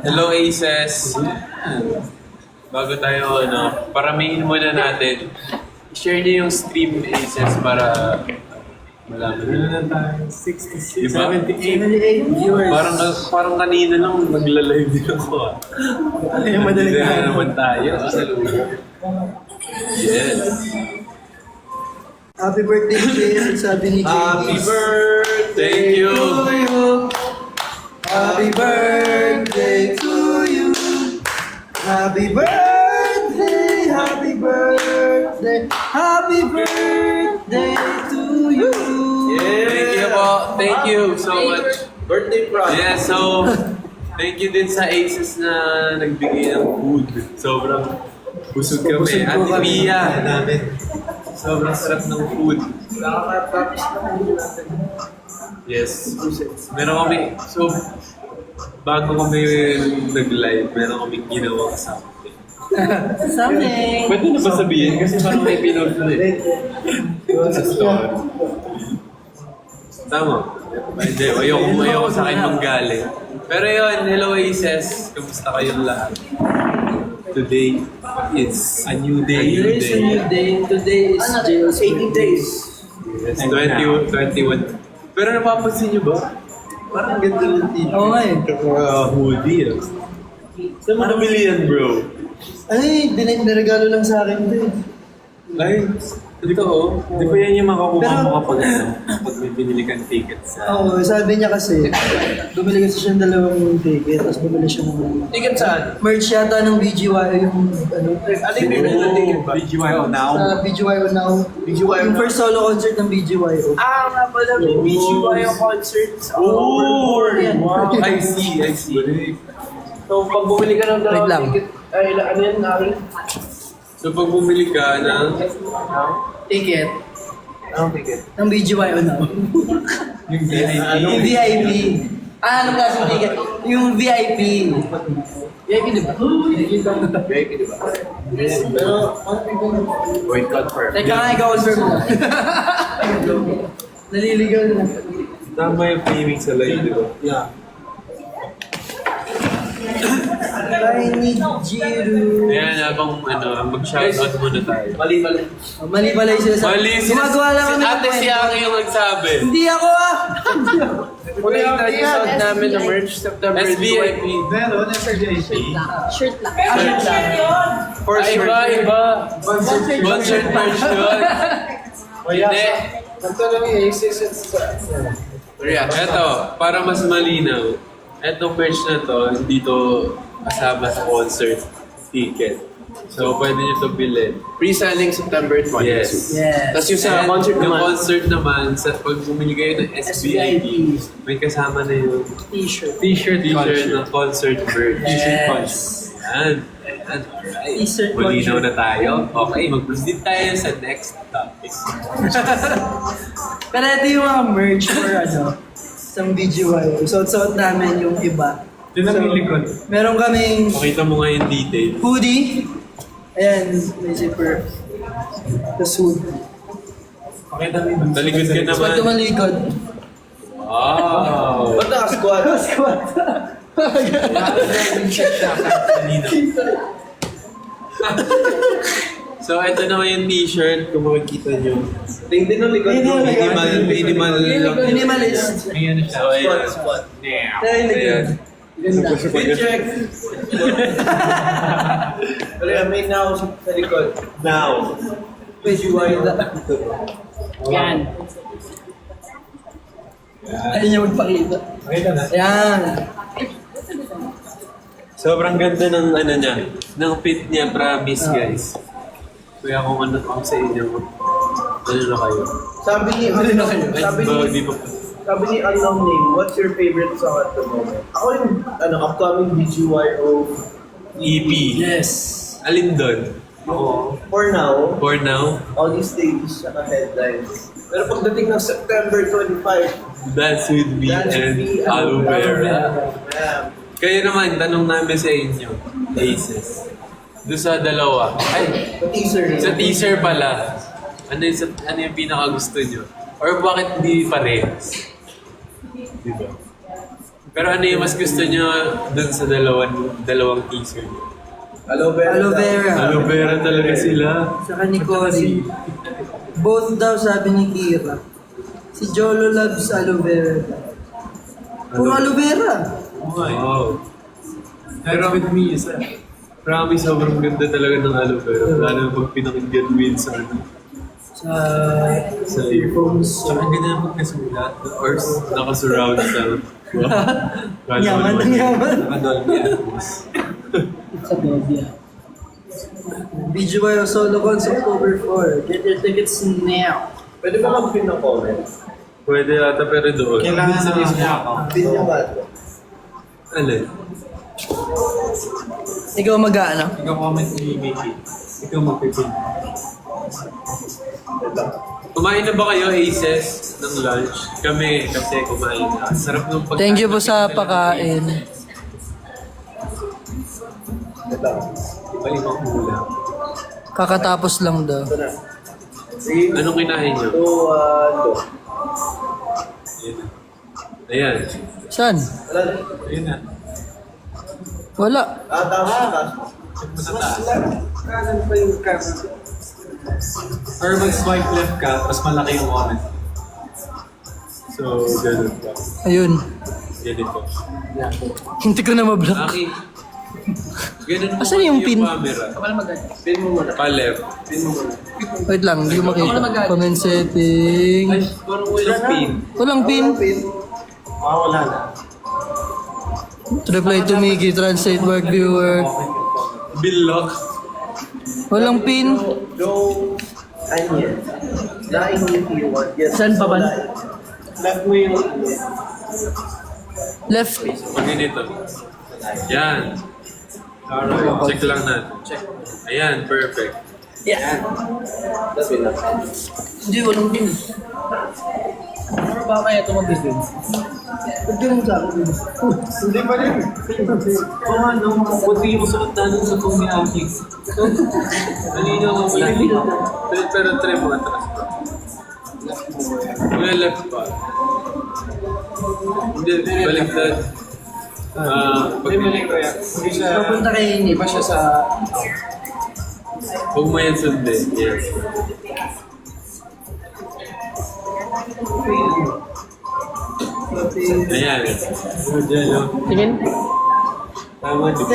Hello Aces! Bago tayo, paramihin muna natin. Share niyo yung stream Aces para malaman nila. 66, Diba? 78 viewers. Parang kanina lang nagla-live din ako. Yung madaling Hindi tayo. naman tayo. Yes. Happy birthday, Jay. Sabi ni Happy birthday! Thank you! to you. Happy birthday to you. Happy birthday, happy birthday, happy birthday to you. Thank you po. Thank you so much. Birthday prank. Yeah, so thank you din sa Aces na nagbigay ng food. Sobrang busog kami. Busog po Ate kami. Mia, sobrang sarap ng food. Nakaka-practice na kami natin. Yes. Meron kami, so bago kami nag-live, meron kami ginawang something. Something. Pwede na ba sabihin? Kasi parang may pinod na eh. Sa story. Tama. Hindi, ayoko sa akin manggaling. Pero yun, hello Aces. Kamusta kayong lahat? Today, it's a new day. Today is a new day. Today is Jill's 80 days. Yes, 21. Pero napapansin nyo ba? Parang ganda ng t-shirt. Oo nga eh. Hoodie ah. Saan mo nabili yan, bro? Ay, niregalo lang sa akin ito eh. Ay, ito oh. Di ba yan yung makukuha Pero- mo kapag, kapag may binili kang ticket sa... Oo, sabi niya kasi, bumili kasi siya ng dalawang ticket, tapos bumili siya ng Ticket saan? merch yata ng BGYO yung ano, Ano yung binili ng ticket ba? BGYO now. sa BGYO Now. BGYO Yung Now. first solo concert ng BGYO. Ah, nga pala, may BGYO concerts. Oh! Yan. Wow! I see. So, pag bumili ka ng Wait lang. dalawang ticket, ay, ano yan, Ari? So pag bumili ka ng... Ticket Anong ticket? ng BGYO Now. Yung VIP. Yung VIP. Ah, anong klaseng ticket? Yung VIP. VIP di ba? VIP, di ba? Pero, Wait, confirm. Teka nga, ikaw confirm mo. Naliligaw na. Tama yung framing sa live, di ba? yeah. I need you. Ayan, habang mag-shoutout muna tayo. Mali. Mali pala yung sinasabi. Mali, Gumagawa lang kami ng Ate si kwento. Aki yung nagsabi. Hindi ako ah! Muli yung suot namin ng merch September SVIP. Pero, nasa JP. Shirt lang. For Ay, sure. iba. Sponsored merch yun. Hindi. Ito lang yung Aces at sa... Eto, para mas malinaw. Etong merch na to, hindi to kasama sa concert ticket. So, pwede nyo to bilhin. Pre-selling September 22. Yes. Yes. Tapos yung sa And concert yung naman, concert naman, sa pag bumili kayo ng SVIP, may kasama na yung T-shirt. t-shirt ng concert merch. Yes. Yan. Alright. T-shirt Malinaw concert. na tayo. Okay, mag-proceed tayo sa next topic. Pero ito yung mga merch for sa BGYO. Suot-suot namin yung iba. Yun ang yung likod. Meron kaming Pakita mo nga yung detail. hoodie. Ayan, may zipper. Tapos hoodie. Pakita mo yung... Talikod ka naman. Pag tumalikod. Wow! ba't naka-squad? Squat. So, ito naman yung t-shirt. Kung makikita nyo. Tingin ng likod mo. Minimal lang. Minimalist. May ano siya. So, ayan. Squad. Ayan, Ayan. ganda. Fit check. Pero yan, may now sa likod. Now. BGYO. Yan. Ayaw niya magpakita. Pakita na. Ayan. Sobrang ganda ng ano niya. Ng fit niya, promise guys. Kaya kung ano ako sa inyo, ano na kayo? Sabi ni, Ano na kayo? sabi Ba, ni, di ba? sabi ni Unknown Name, what's your favorite song at the moment? Ako yung, upcoming BGYO. EP. Yes. Alin doon? Ako. For now, For now, all these stages at headlines. Pero pagdating ng September 25, Dance With Me Dance With and Me, Aloe Vera. yeah. Kayo naman, tanong namin sa inyo, Aces. Doon sa dalawa. Ay, The teaser. sa teaser pala. Ano yung pinaka gusto nyo? Or bakit hindi parehas? Diba? Pero ano yung mas gusto nyo dun sa dalawang teaser? Aloe vera. Aloe vera. Aloe vera talaga sila. Saka ni Cory. Both daw sabi ni Kira. Si Jolo loves aloe vera. Puro aloe vera. Wow. Pero with me, isa. Promise, sobrang ganda talaga ng aloe vera. Lalo pag pinakinggan mo yun sa Sa earphones. Tsaka ang ganda naman kasulat. Or nakasurround sound. Yaman. Nakadolby Atmos. Sa Bobia. BGY Solo Cons October 4. Get your tickets now. Pwede ba mag-pin ng comment? Pwede ata pero doon. Kailangan sa Facebook account. Pin nyo ba? Alin? Ikaw mag-ano? Ikaw comment ni Mickey. Ikaw magpipin. Kumain na ba kayo, Aces, ng lunch? Kami, kasi kumain na. Sarap ng pagkain. Thank you po sa pakain. Ito. Iba ibang ulam. Kakatapos lang daw. Ito na. 3, Anong kinain nyo? 2, 1, 2. Ayan. Saan? Wala na. Ayan na. Wala. Tama ka. Kanan pa yung camera. Or mag-swipe left ka, mas malaki yung comment. So, ganun pa. Ayun. Ganito. Hindi ko na mablock. Aki. Ganun mo Asan yung kasi pin? camera. Pin mo muna. Pa-left. Pin mo muna. Wait lang, hindi ko makita. Comment Ay, setting. parang walang pin. Walang pin. Wala na. Reply to Mickey, translate work viewer. Billock. Walang pin. Go. Onion. Laing yung keyword. Yes. Saan pa ba? Left mo yung Left. Pag ganito. Yan. Check lang natin. Check. Ayan, perfect. Yeah. That's enough. Hindi, walang pin. Ano ba kaya ito mag-pin? Ba't ganun sa akin? Hindi pa rin. Kung ano, huwag mo suot na sa kong ni Aki. Kanina ko wala. Pero try mo atras pa. Wala left pa. Hindi, baliktad. Pag Hindi siya... Papunta kay Inip. Iba siya sa... huwag mo yan sundin. Yes. Ayan. Tingin. Tama, di ba?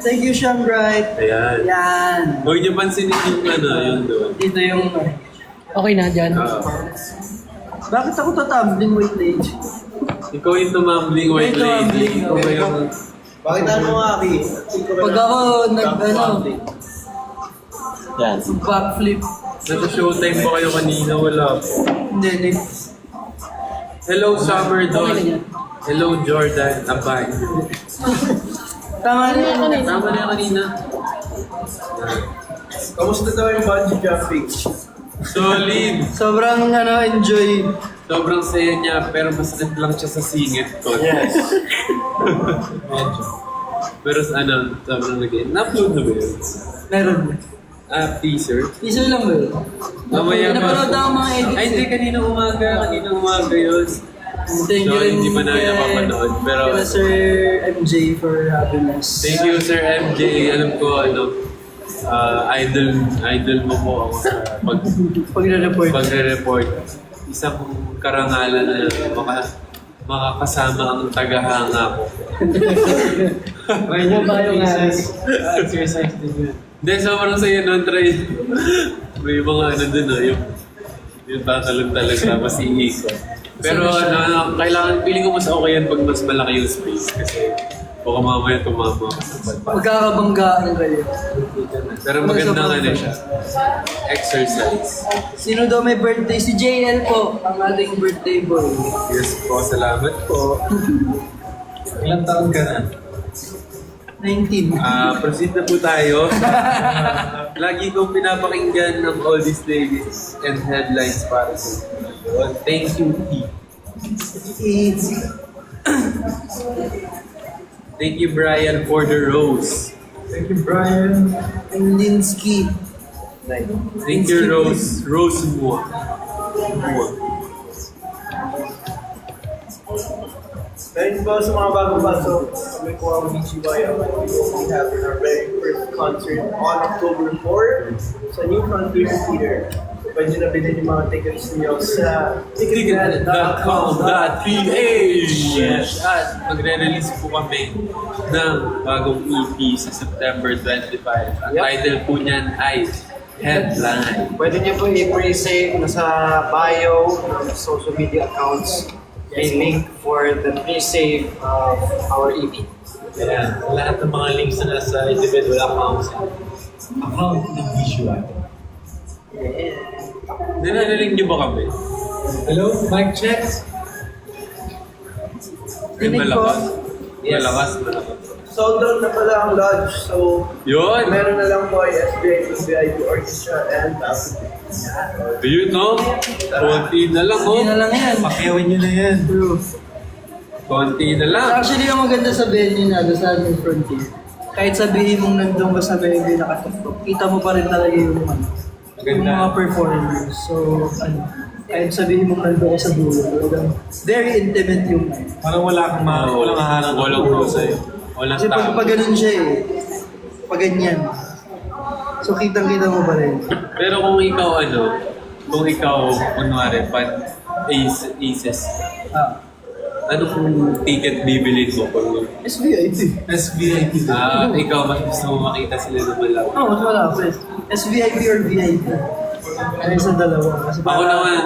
Thank you, Sean Bright. Ayan. Yan. Huwag niyo pansinin yung yung doon. Dito yung... Okay na, dyan. Bakit ako tatumbling white lady? Ikaw yung tumambling white Ito, lady. tumbling. Ikaw ba yung... Bakit ano nga, Aki? Pag ako Yan. backflip. Nasa showtime pa kayo kanina, wala po. Hindi. Hello, Summer Dawn. Okay na yan. Hello, Jordan. Abay. Tama na yan. Tama na yan kanina. Kamusta daw yung bungee jumping? Solid. Sobrang enjoy. Sobrang saya niya, pero mas lang siya sa singit ko. Yes. Medyo. Pero sobrang nag-end. Na-upload na ba yun? Meron. Teaser. Teaser lang ba yun? Mamaya pa. Napanood ako mga edits. Ay, hindi. Kaninang umaga yun. Thank you So, rin. hindi pa namin napapanood. Pero, Kaya Sir MJ for having us. thank you, Sir MJ. Alam ko, idol mo po ako sa Pagre-report. pagre-report. Isang karangalan na makakasama ang tagahanga ko. Try niyo ba yung exercise din yun? Hindi, sobrang saya nun. Try. May mga dun, yung tatalog talaga, tapos iikot. Pero kailangan, feeling ko mas okay yan pag mas malaki yung space. Kasi baka mamaya tumama ka sa pad. Magkakabanggaan kayo. Pero magandang siya. Exercise. Sino daw may birthday? Si JL po, ang ating birthday boy. Yes po, salamat po. Ilang taon ka na? 19. Proceed na po tayo. Lagi kong pinapakinggan ng all these ladies and headlines para sa inyo. Thank you, T. Thank you, Brian, for the rose. Thank you, Brian. Ang Linsky. Thank you, Rose. Rose mo. Ngayon po sa mga bagong pasok, kami po ang BGY. We will be having our very first concert on October 4 sa New Frontier Theater. So pwede na bilhin yung mga tickets niyo sa Ticket.com.ph. At magre-release po kami ng bagong EP sa September 25. Ang title po niyan ay Headline. Pwede niyo po i-pre-save nasa bio ng social media accounts. May link for the pre-save of our EP. Kaya lahat ng mga links na nasa individual accounts, account ng visual. Narinig niyo ba kami? Hello, mic check. Ay, Dinig ko. malakas. Yes. Malakas. sold out na pala ang lodge. So, Yun! meron na lang po ay SBI, VIP Orchestra, and Yun, no? Konti na lang, Hindi na oh. lang yan. Pakyawin nyo na yan. True. Konti na lang. Actually, ang maganda sa venue na sa New Frontier, kahit sabihin mong nandun ka sa venue nakatuktok, kita mo pa rin talaga yung, yung mga performers. So, kahit sabihin mong nandun ka sa dulo, talagang very intimate yung Parang wala kang walang haharang. Walang puso sa'yo. Walang Kasi pag tao. ganun siya eh, pag ganyan. So, kitang-kita mo pa rin. Pero kung ikaw, kunwari, aces, ano kung ticket bibilin mo pag SVIP. SVIP. ikaw mas gusto mo makita sila na malaw? Oo, mas wala pa eh. SVIP or VIP. Ano sa dalawa? Kasi Ako naman,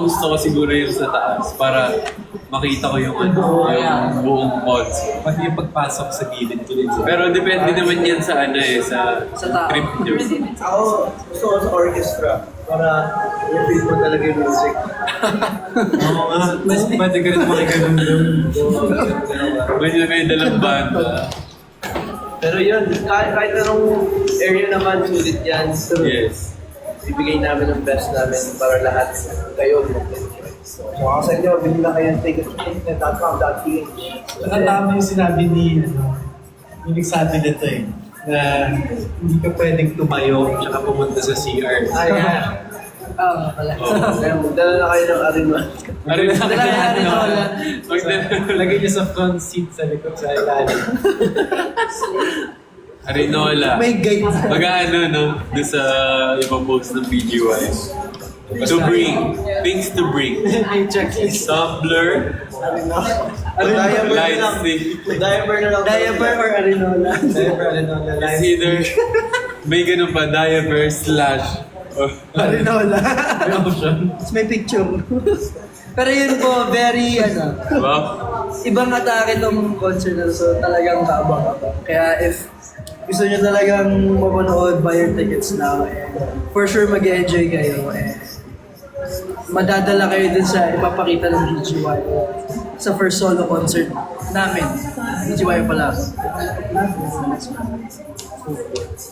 gusto ko siguro yung sa taas para makita ko yung yung buong concert. Pati yung pagpasok sa gilid ko din. Pero depende naman yan sa Sa tao. trip nyo. ako gusto ko sa orchestra para i-feel mo talaga yung music. Oo nga. Mas pwede ka rin makikagong doon. Medyo may dalang banda. Pero yun, kahit anong area naman, sulit yan. Yes. Ibigay namin ang best namin para lahat kayo mag-enjoy. So, ako sa inyo, bilhin na kayo ng ticket sa internet.com.ph. Nakatama yung sinabi ni, yung nagsabi nito eh, na hindi ka pwedeng tumayo tsaka pumunta sa CR. Ayan. Pala. Kaya magdala na kayo ng arima. Lagay niyo sa front seat sa likod sa ilalim. Arinola. May guide. No? Doon sa ibang post ng BGY. To bring. Things to bring. May checklist. Tumblr. Diaper na Light lang. stick. Diaper na lang. Diaper or Arinola? Never, It's either may ganun pa, diaper / Arinola. Tapos may picture. Pero yun po, very Diba? ibang atake tong concert na to, so talagang kaabang-abang. Kaya if gusto nyo talagang mapanood, buy your tickets now. And for sure mag-enjoy kayo. And madadala kayo dun sa ipapakita ng BGY sa first solo concert namin. BGY pala.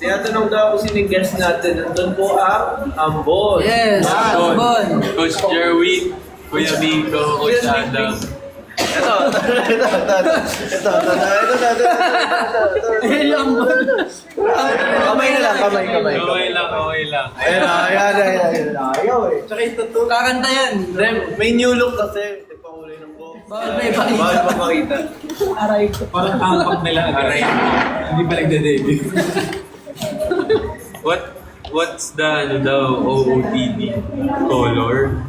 Tinatanong daw kung sino yung guest natin. Nandun po ang Ambon. Yes, Bon. Bon. Coach Jerwin, Kuya Miko, Coach Adam. Ito. Eh, yung Bon. Kamay na lang, kamay. Okay lang. Ayan. Ayaw eh. Tsaka ito to. Kakanta yan. May new look kasi. Nagpakulay ng buhok. Bawal pa ipakita. Bawal pa makita. Aray ko. Parang tampak nila agad. Hindi pa nagde-debut. What's the OOTD color?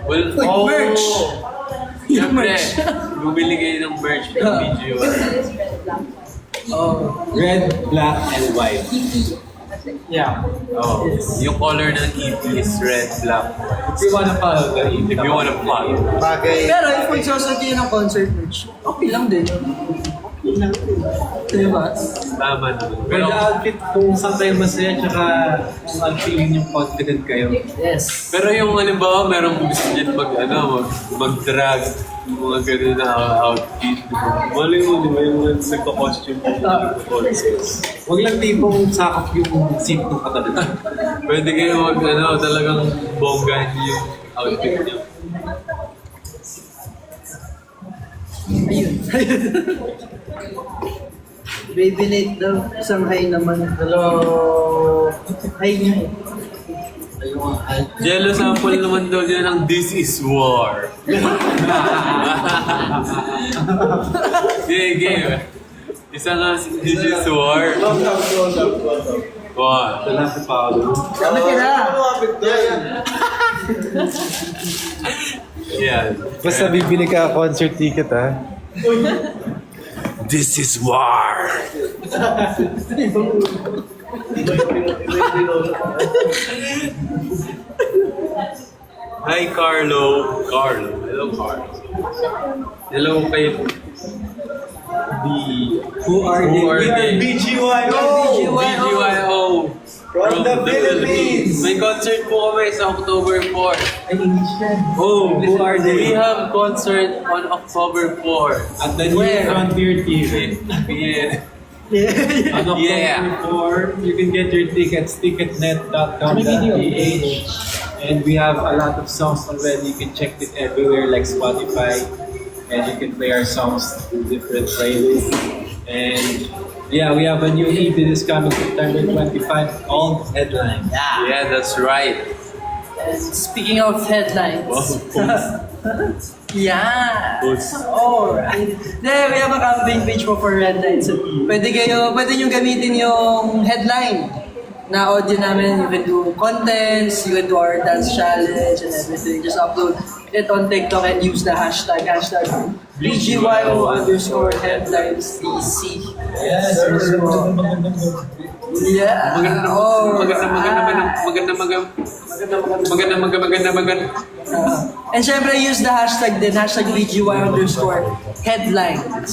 Well, Merch. Yung Siyempre, merch. bumili kayo ng merch ng BGY. Oh. Red, black, and white. Yeah. Oh, yung color ng EP is red, black. If you wanna follow the If you wanna follow. Bagay. Pero if magsasot kayo ng concert merch, okay lang din. Okay lang din. Diba? Tama naman. Pero Pero, the outfit, kung saan kayo masaya, tsaka kung feeling yung confident kayo. Yes. pero yung halimbawa, merong gusto niya mag-drag, yung mga ganun na outfit. Mali mo, di ba yung nagka-costume Huwag lang tipong sakop yung seat ng katabi. Pwede kayo talagang bongga niyo yung outfit niyo. Ayun. Baby Nate daw. Isang hi naman. Hello. Hi niya eh. Jello sample naman daw niya ng This is War. Game. Isa nga si This is War. One. Salamat pa ako. Kami sila. Yeah. Basta bibili ka concert ticket ha. This is War. Hi, Carlo. Hello, Carlo. Hello, kay Who are they? BGYO! BGYO! From the Philippines! May concert po kami sa October 4. Ay, English yan. Oh, Who are they? We have concert on October 4. At the New Frontier Theater. Yeah. On October Yeah. 4, you can get your tickets, ticketnet.com.ph. And we have a lot of songs already. You can check it everywhere like Spotify. And you can play our songs through different playlists. And yeah, we have a new EP this coming September 25 called Headline. Yeah, that's right. And speaking of headlines. Wow. Yeah. Post. Alright. Then, we have a campaign page po for headlines. So, pwede nyo gamitin yung headline na audio namin. You can do contents, you can do our dance challenge and everything. Just upload it on TikTok and use the hashtag BGYO_headlinesDC. Yes, Yeah. Maganda. And syempre, use the hashtag din, hashtag BGY_headlines.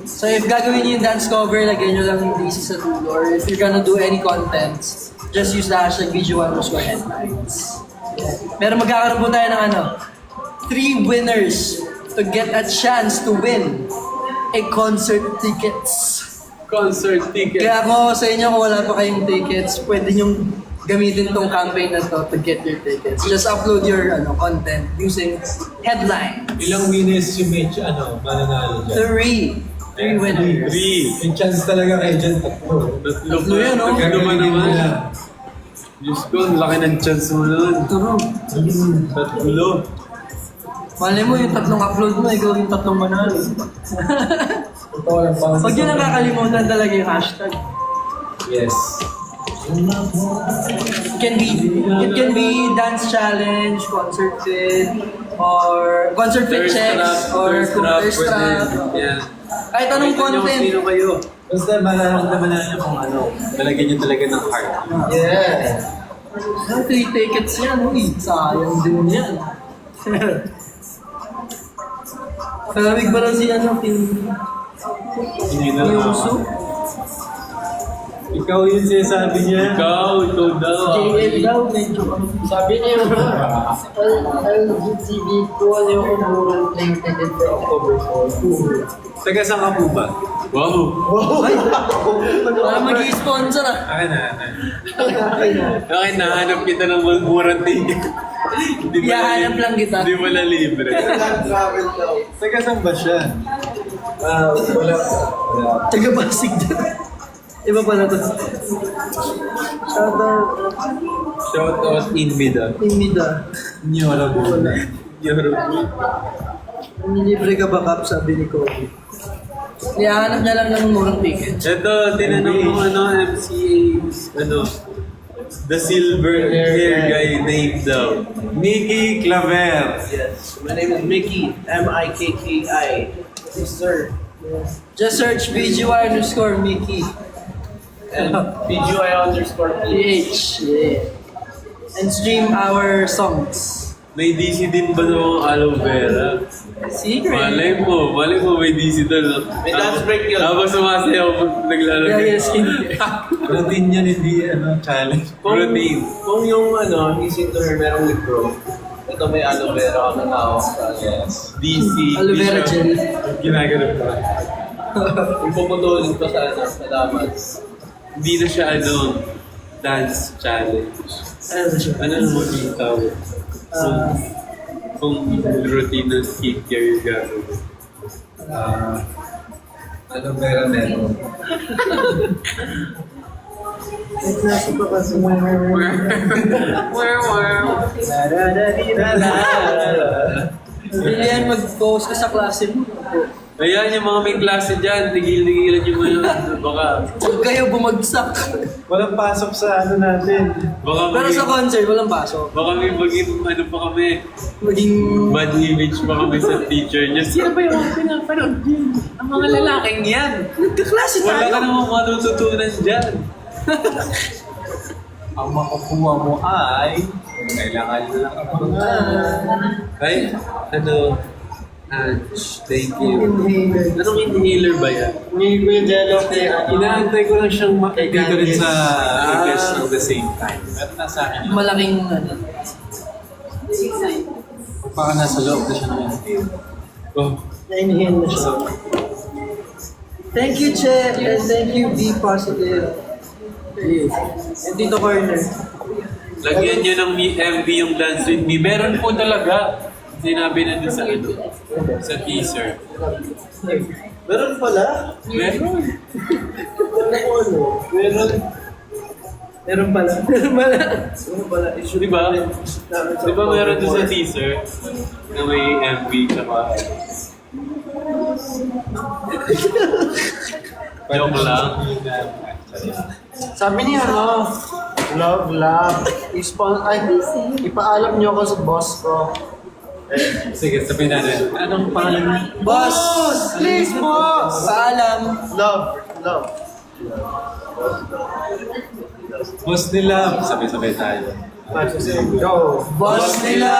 So if gagawin nyo yung dance cover, lagyan nyo lang yung DC sa dulo. Or if you're gonna do any contents, just use the hashtag BGY_headlines. Pero magkakaroon po tayo ng 3 winners to get a chance to win a concert tickets. Concert ticket. Kaya ako sa inyo, kung wala pa kayong tickets, pwede nyong gamitin tong campaign na to get your tickets. Just upload your content using headline. Ilang winners yung mananalo dyan? 3 winners. 3. Yung chance talaga kayo dyan, tatlo. Tatlo yan, no? naman. Diyos ko, ang laki ng chance mo nun. Turo. Tatlo. Malay mo yung 3 upload mo, ikaw yung 3 manalo. Totoo lang pa. Huwag nyo nakakalimutan talaga yung hashtag. Yes. It can be dance challenge, concert fit, or concert fit checks, or thirst trap. Yeah. Kahit anong content. Sino kayo? Basta mararamdaman na niyo kung talagyan niyo talaga ng heart. Yeah. 3 tickets yan, uy. Sayang din yan. Kalamig ba lang si Hindi na yung lang. soup? Ikaw yun sinasabi niya. Ikaw daw. JL daw, medyo Sabi niya yung LGTV ko, yung umurang plane ticket for October 4. Taga saan ka po ba? Wow. Para mag-i-sponsor Akin na. Okay, nahanap kita ng murang ticket. Ihahanap lang kita. Hindi mo na libre. Travel daw. Taga saan ba siya? Wala. Taga-Pasig dyan. Iba pa na to. Shoutout. Shout out Inmida. Imida. Nyora po. Nilibre ka ba, Kap? Sabi ni Kobe. Ihahanap niya lang ng murang ticket. Ito, tinanong mo MCA, the silver hair guy named daw. Mickey Claver. Yes. My name is Mickey. M-I-K-K-I. Yes, sir. Just search BGY_Mickey. And BGY_PH. PH. Yeah. And stream our songs. May DC din ba daw ang aloe vera? Secret. Malay mo may DC doon. May dance break yun. Habang sumasayaw, naglalagay. Yeah, yes, Routine yan, hindi challenge. Routine. Kung yung easy to her, merong libro. Ito may aloe vera kami na Yes. DC. Aloe vera gel. Ginagawa ko. Kung puputulin ko sa damas. Hindi na siya dance challenge. Ano ba siya? Ano naman yung tawag? Kung routine ng skincare yung gagawin. Aloe vera meron. Nasa pa kasi. Hindi yan, mag-focus ka sa klase mo. Ayan, yung mga may klase dyan, tigil-tigilan nyo mo yun. Baka, Huwag kayo bumagsak. Walang pasok sa ano natin. baka Pero maging, sa concert, walang pasok. baka may maging, ano pa kami, Maging... bad image pa kami sa teacher niya. Sino ba yung pinapanood yun? Ang mga lalaking yan. Nagkaklase Wala tayo. ka namang matututunan dyan. Ang makukuha mo ay kailangan nyo lang abangan. Ay, ano, thank you. Anong inhaler ba yan? Ni Kuya Jello kay Inaantay ko lang siyang makikita rin sa English at the same time. At nasa akin yun. Malaking ano. Baka nasa loob na siya ng inhale. Oh, Na-inhale na siya. Thank you, Che. And thank you, Be Positive. And Tito Corner. lagyan nyo ng MV yung Dance With Me. Meron po talaga. Sinabi na dun sa ano, sa teaser. Meron pala? Meron. Meron. Meron pala. Meron pala. Meron pala. Issue Di ba? namin sa Di ba meron dun sa teaser na may MV tsaka joke lang. Sabi niya, ano, love. Ipaalam niyo ako sa boss ko. Sige, sabihin natin. Anong pangalan niya? Boss! Please, boss! Paalam. Love. Boss nila. Sabay-sabay tayo. Go. Boss nila.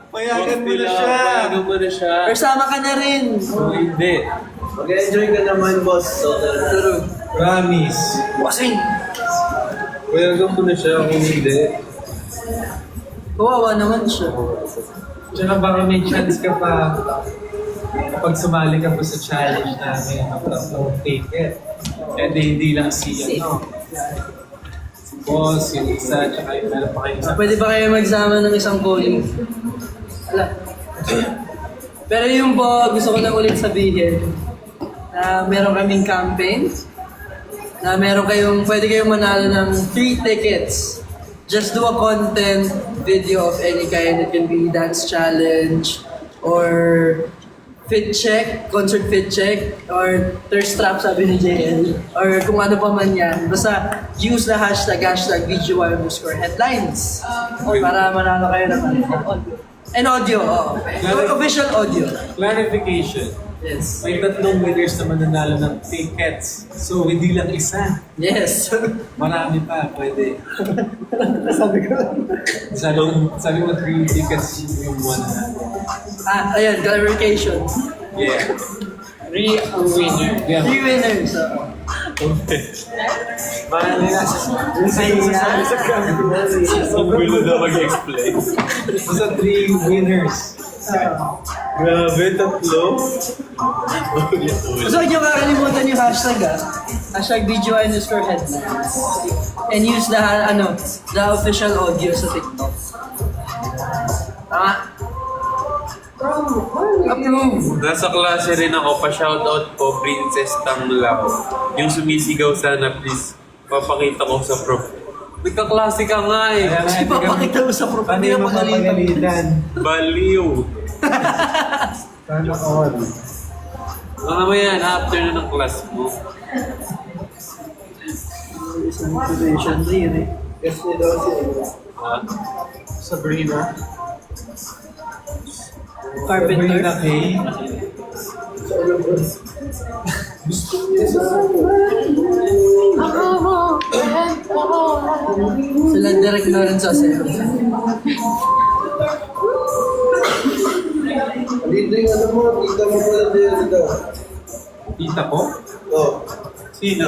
Payagan mo na siya. Payagan mo na siya. Persama ka na rin. Oh, hindi. Mag-enjoy ka naman, boss. Turo. Promise. Bossing. Payagan mo na siya kung hindi. Kawawa naman siya. Tsaka baka may chance ka pa kapag sumali ka po sa challenge namin mag-upload ticket. And hindi lang si ano. Si boss, yung isa, tsaka yung meron pa kayo sa Pwede ba kayo magsama ng isang calling? Wala. Pero yung po, gusto ko lang ulit sabihin na meron kaming campaign na pwede kayong manalo ng 3 tickets. Just do a content video of any kind. It can be dance challenge or fit check, concert fit check, or thirst trap sabi ni JL, or kung ano pa man yan. Basta use the hashtag #VGY_headlines para manalo kayo ng ano. And audio, official audio. clarification. Yes. May 3 winners na mananalo ng tickets. So, hindi lang isa. Yes. Marami pa, pwede. Sabi ko. Sabi mo 3 tickets yung one na. Ayan, clarification. Yeah. 3 ang winner. Yeah. 3 winners. Parang nila Ang gulo na mag-explain. Basta 3 winners. Grabe, tatlo. So, huwag niyo kakalimutan yung hashtag #VGY_headlines. And use the official audio sa TikTok. Tama? Approve! Nasa klase rin ako, pa-shoutout po, Princess Tanglao. Yung sumisigaw sana, please, papakita ko sa prof. Nagkaklase ka nga eh. Ipapakita mo sa prof. Paano Hindi yung na pagalitan. mapapagalitan? Baliw. Sana all. Ano ba yan, after na ng class mo? Isang motivation rin eh. Guess niya daw si Ha? Sabrina. Carpenter. Sabrina Kay. Sila direct na rin sa sa'yo. Dito yung ano mo, dito mo pala dito. Tita ko? Oh. Sino?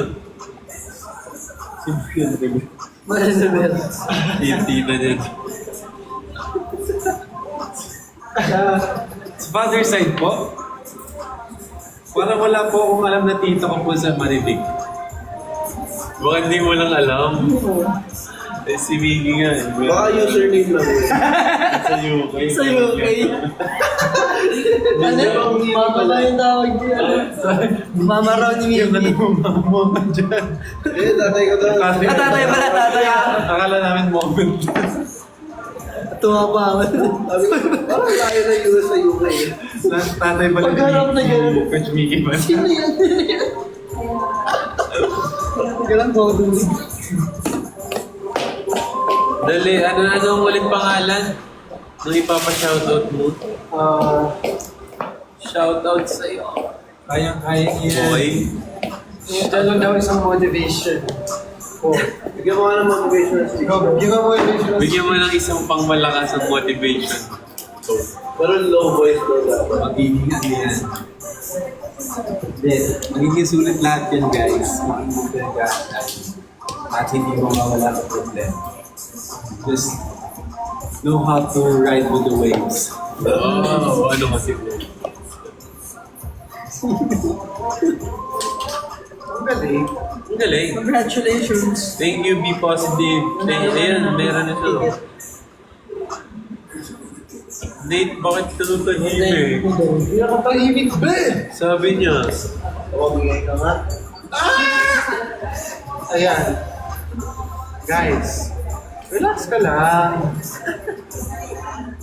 Marisabel. Yung tita niya. Sa father side po? Parang wala po akong alam na tita ko po sa Maribig. Baka hindi mo lang alam. Eh, si Miggy nga. eh. Baka username lang. Sa UK. Sa UK. Ano? Mama ba yung tawag niya? Mama raw ni Mimi. Moment dyan. Eh, tatay ko daw. Tatay pala, tatay. Akala namin moment. Tuwa pa ako. Sabi ko, parang tayo na US sa UK. Tatay pala ni Pagharap na gano'n. Coach Mickey ba? Sino yan? Galang ko dulig. Dali, ano ang ulit pangalan? Nung ipapa-shoutout mo? Shoutout sa'yo. Kayang-kaya yan. Boy. Ito lang daw isang motivation. Oh, bigyan mo nga ng motivational speaker. Bigyan mo ng isang pangmalakas ng motivation. Pero low voice daw dapat. Magiging ano yan. Then, magiging sulit lahat yan, guys. Magiging talaga. At hindi mo mawala sa problem. Just know how to ride with the waves. Oh, ano kasi po? Ang galing. Ang galing. Congratulations. Thank you, be positive. Ayan, meron na siya. Nate, bakit tulutahimik? Hindi na katahimik ba eh? Sabi niya. Mabigay ka nga. Ayan. Guys, relax ka lang.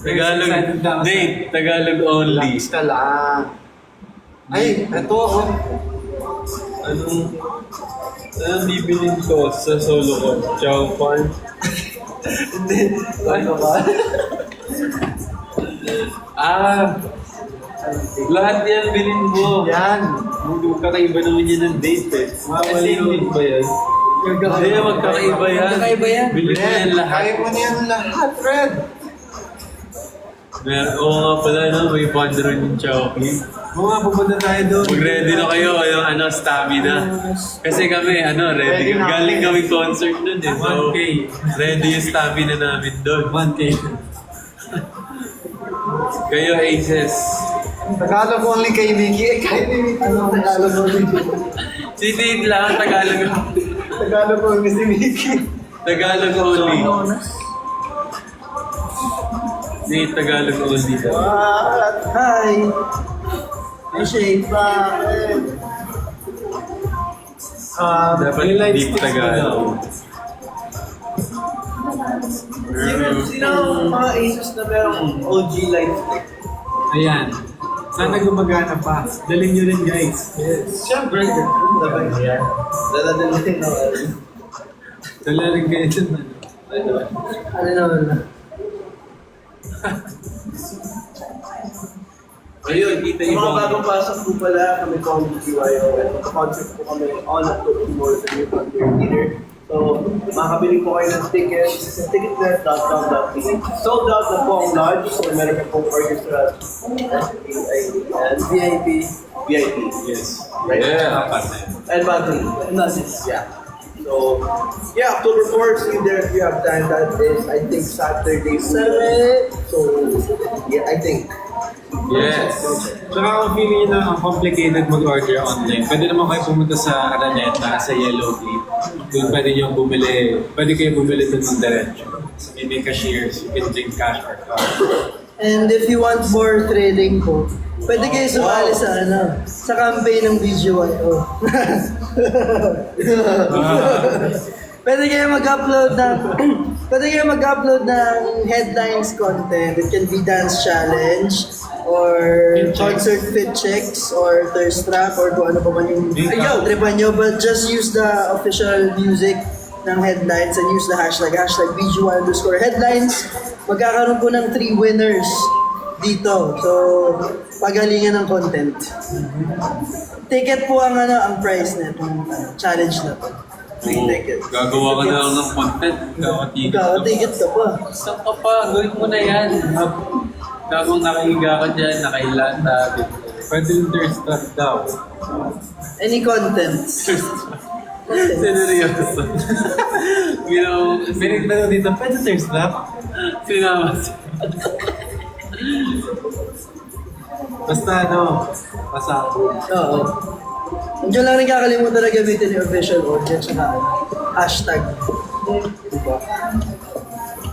Tagalog, Nate, Tagalog only. Relax ka lang. Ay, eto ako. Anong bibilin ko sa solo ko? Chow Pan? Ano ba? Lahat yan bilhin mo. Yan. Kakaiba naman yan ng date eh. Kasi hindi ba yan? Hindi, magkakaiba yan. Magkakaiba yan. Bilhin mo yan lahat. Kaya mo na yan lahat, Fred. Oo nga pala, no? May pandron yung Chowking. Oo nga, pupunta tayo doon. Mag-ready na kayo, yung stamina. Kasi kami, ready. Ready na. Galing kami concert nun eh. So, 1K. ready yung stamina namin doon. 1K. Kayo, Aces. Tagalog only kay Mickey. Kay Mickey. Ano ang Tagalog only? Si Nate lang, Tagalog. Tagalog only si Mickey. Tagalog only. Nate, Tagalog only daw. Hi. Appreciate pa. Dapat deep Tagalog. Sino ang mga Asus na merong OG light stick? Ayan. Sana gumagana pa. Dalhin nyo rin, guys. Siyempre, diba yan? Dala-dala din na Dala rin kayo dun, man. Ano naman na? Ayun, kita Sa mga ibang. bagong pasok po pala, kami po ang BYO. Magka-concert po kami on October 4 sa New Frontier Theater. So, makakabili po kayo ng tickets sa ticketnet.com.ph. Sold out na po ang lodge, so meron pa pong orchestra and VIP. VIP. Yes. Right? Yeah. And monthly. Nothing. Yeah. So, yeah, October 4, see you there if you have time. That is, I think, Saturday. So, yeah, I think. Yes. Tsaka kung feeling nyo na ang complicated mag-order online, pwede naman kayo pumunta sa Araneta, sa Yellow Clip. Doon pwede nyo bumili, pwede kayo bumili doon ng diretso. May cashiers, you can take cash or card. And if you want more trading po, pwede kayo sumali sa sa campaign ng BGYO. Pwede kayo mag-upload ng headlines content. It can be dance challenge or concert fit checks or thirst trap or kung ano pa man yung tripan nyo. But just use the official music ng headlines and use the hashtag BGY_headlines. Magkakaroon po ng 3 winners dito. So, pagalingan ng content. Ticket po ang ang price na itong challenge na to. Free ticket. Gagawa ka na lang ng content. Ticket ka pa. Saan ka pa? Gawin mo na yan. Gagawang nakahiga ka dyan, nakailata. Pwede yung thirst trap daw. Any contents. Seryoso. Pinagtanong dito, pwede thirst trap? Sinamas. Basta pasako. Oo. Andiyan lang rin kakalimutan na gamitin yung official audience at hashtag. Diba?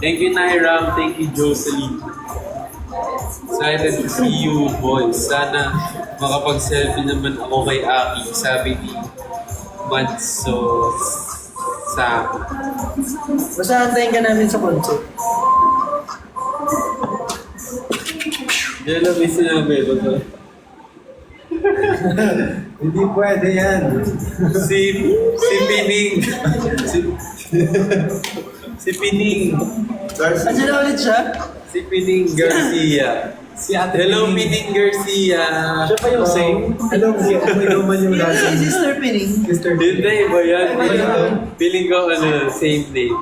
Thank you, Nairam. Thank you, Jocelyn. Excited to see you, boys. Sana makapag-selfie naman ako kay Aki, sabi ni Manso sa Basta antayin ka namin sa concert. yan lang may sinabi. Baga. Hindi pwede yan. Si Pining. Si Pining. Andiyan na ulit siya? Si Pining Garcia. Si Ate Hello, Pining. Pining Garcia. Siya pa yung same? Hello, si Umay Roman yung Hindi last si Sister Pining. Mr. Yun na, iba yan. Feeling ko, same name.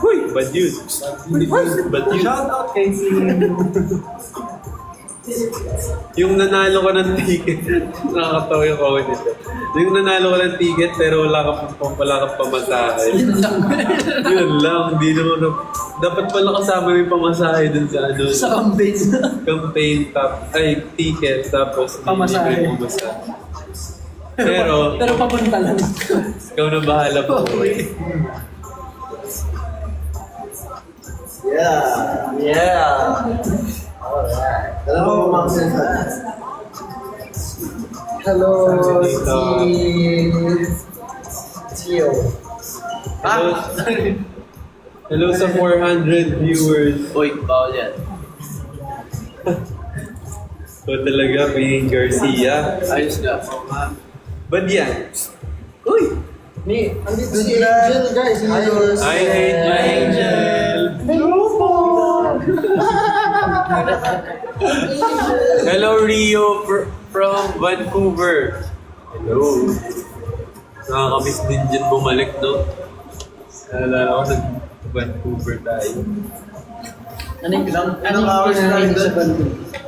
Huy, bad yun. Bad yun. Shout out kay Yung nanalo ko ng ticket, nakakatawa yung comment nito. Yung nanalo ko ng ticket pero wala kang pamasahe. Yun lang, hindi naman dapat pala kasama yung pamasahe dun sa Sa campaign. campaign ticket tapos hindi Pamasahe. may pamasahe. Pero, Pero papunta lang. ikaw na bahala po. Yeah. Alam mo mga Hello, Dito. Gio. Hello sa 400 viewers. Uy, bawal yan. So talaga, Pining Garcia. Ayos nga. Ba't yan? Uy! Andito si Angel, guys. Ayos. Hi, Angel! Hello, Rio from Vancouver. Hello. Nakakamiss din dyan bumalik, no? Naalala ko nag-Vancouver tayo. Anong hours na rin sa doon?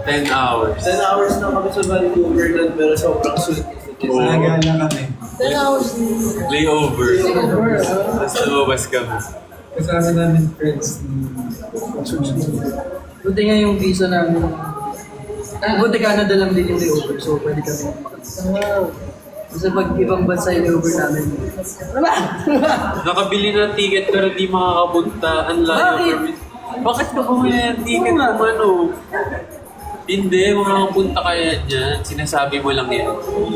10 hours. 10 hours na kami sa Vancouver doon, pero sobrang sweet. Naga lang kami. 10 hours. Layover. Tapos lumabas kami. Kasama namin friends. Buti nga yung visa namin. Buti Canada lang din yung layover, so pwede kami Kasi pag ibang bansa yung layover namin. Nakabili ng ticket pero di makakapunta. Ang layo. Bakit? Bakit ka bumili ng ticket kung ano? Hindi, makakapunta kaya dyan. Sinasabi mo lang yan.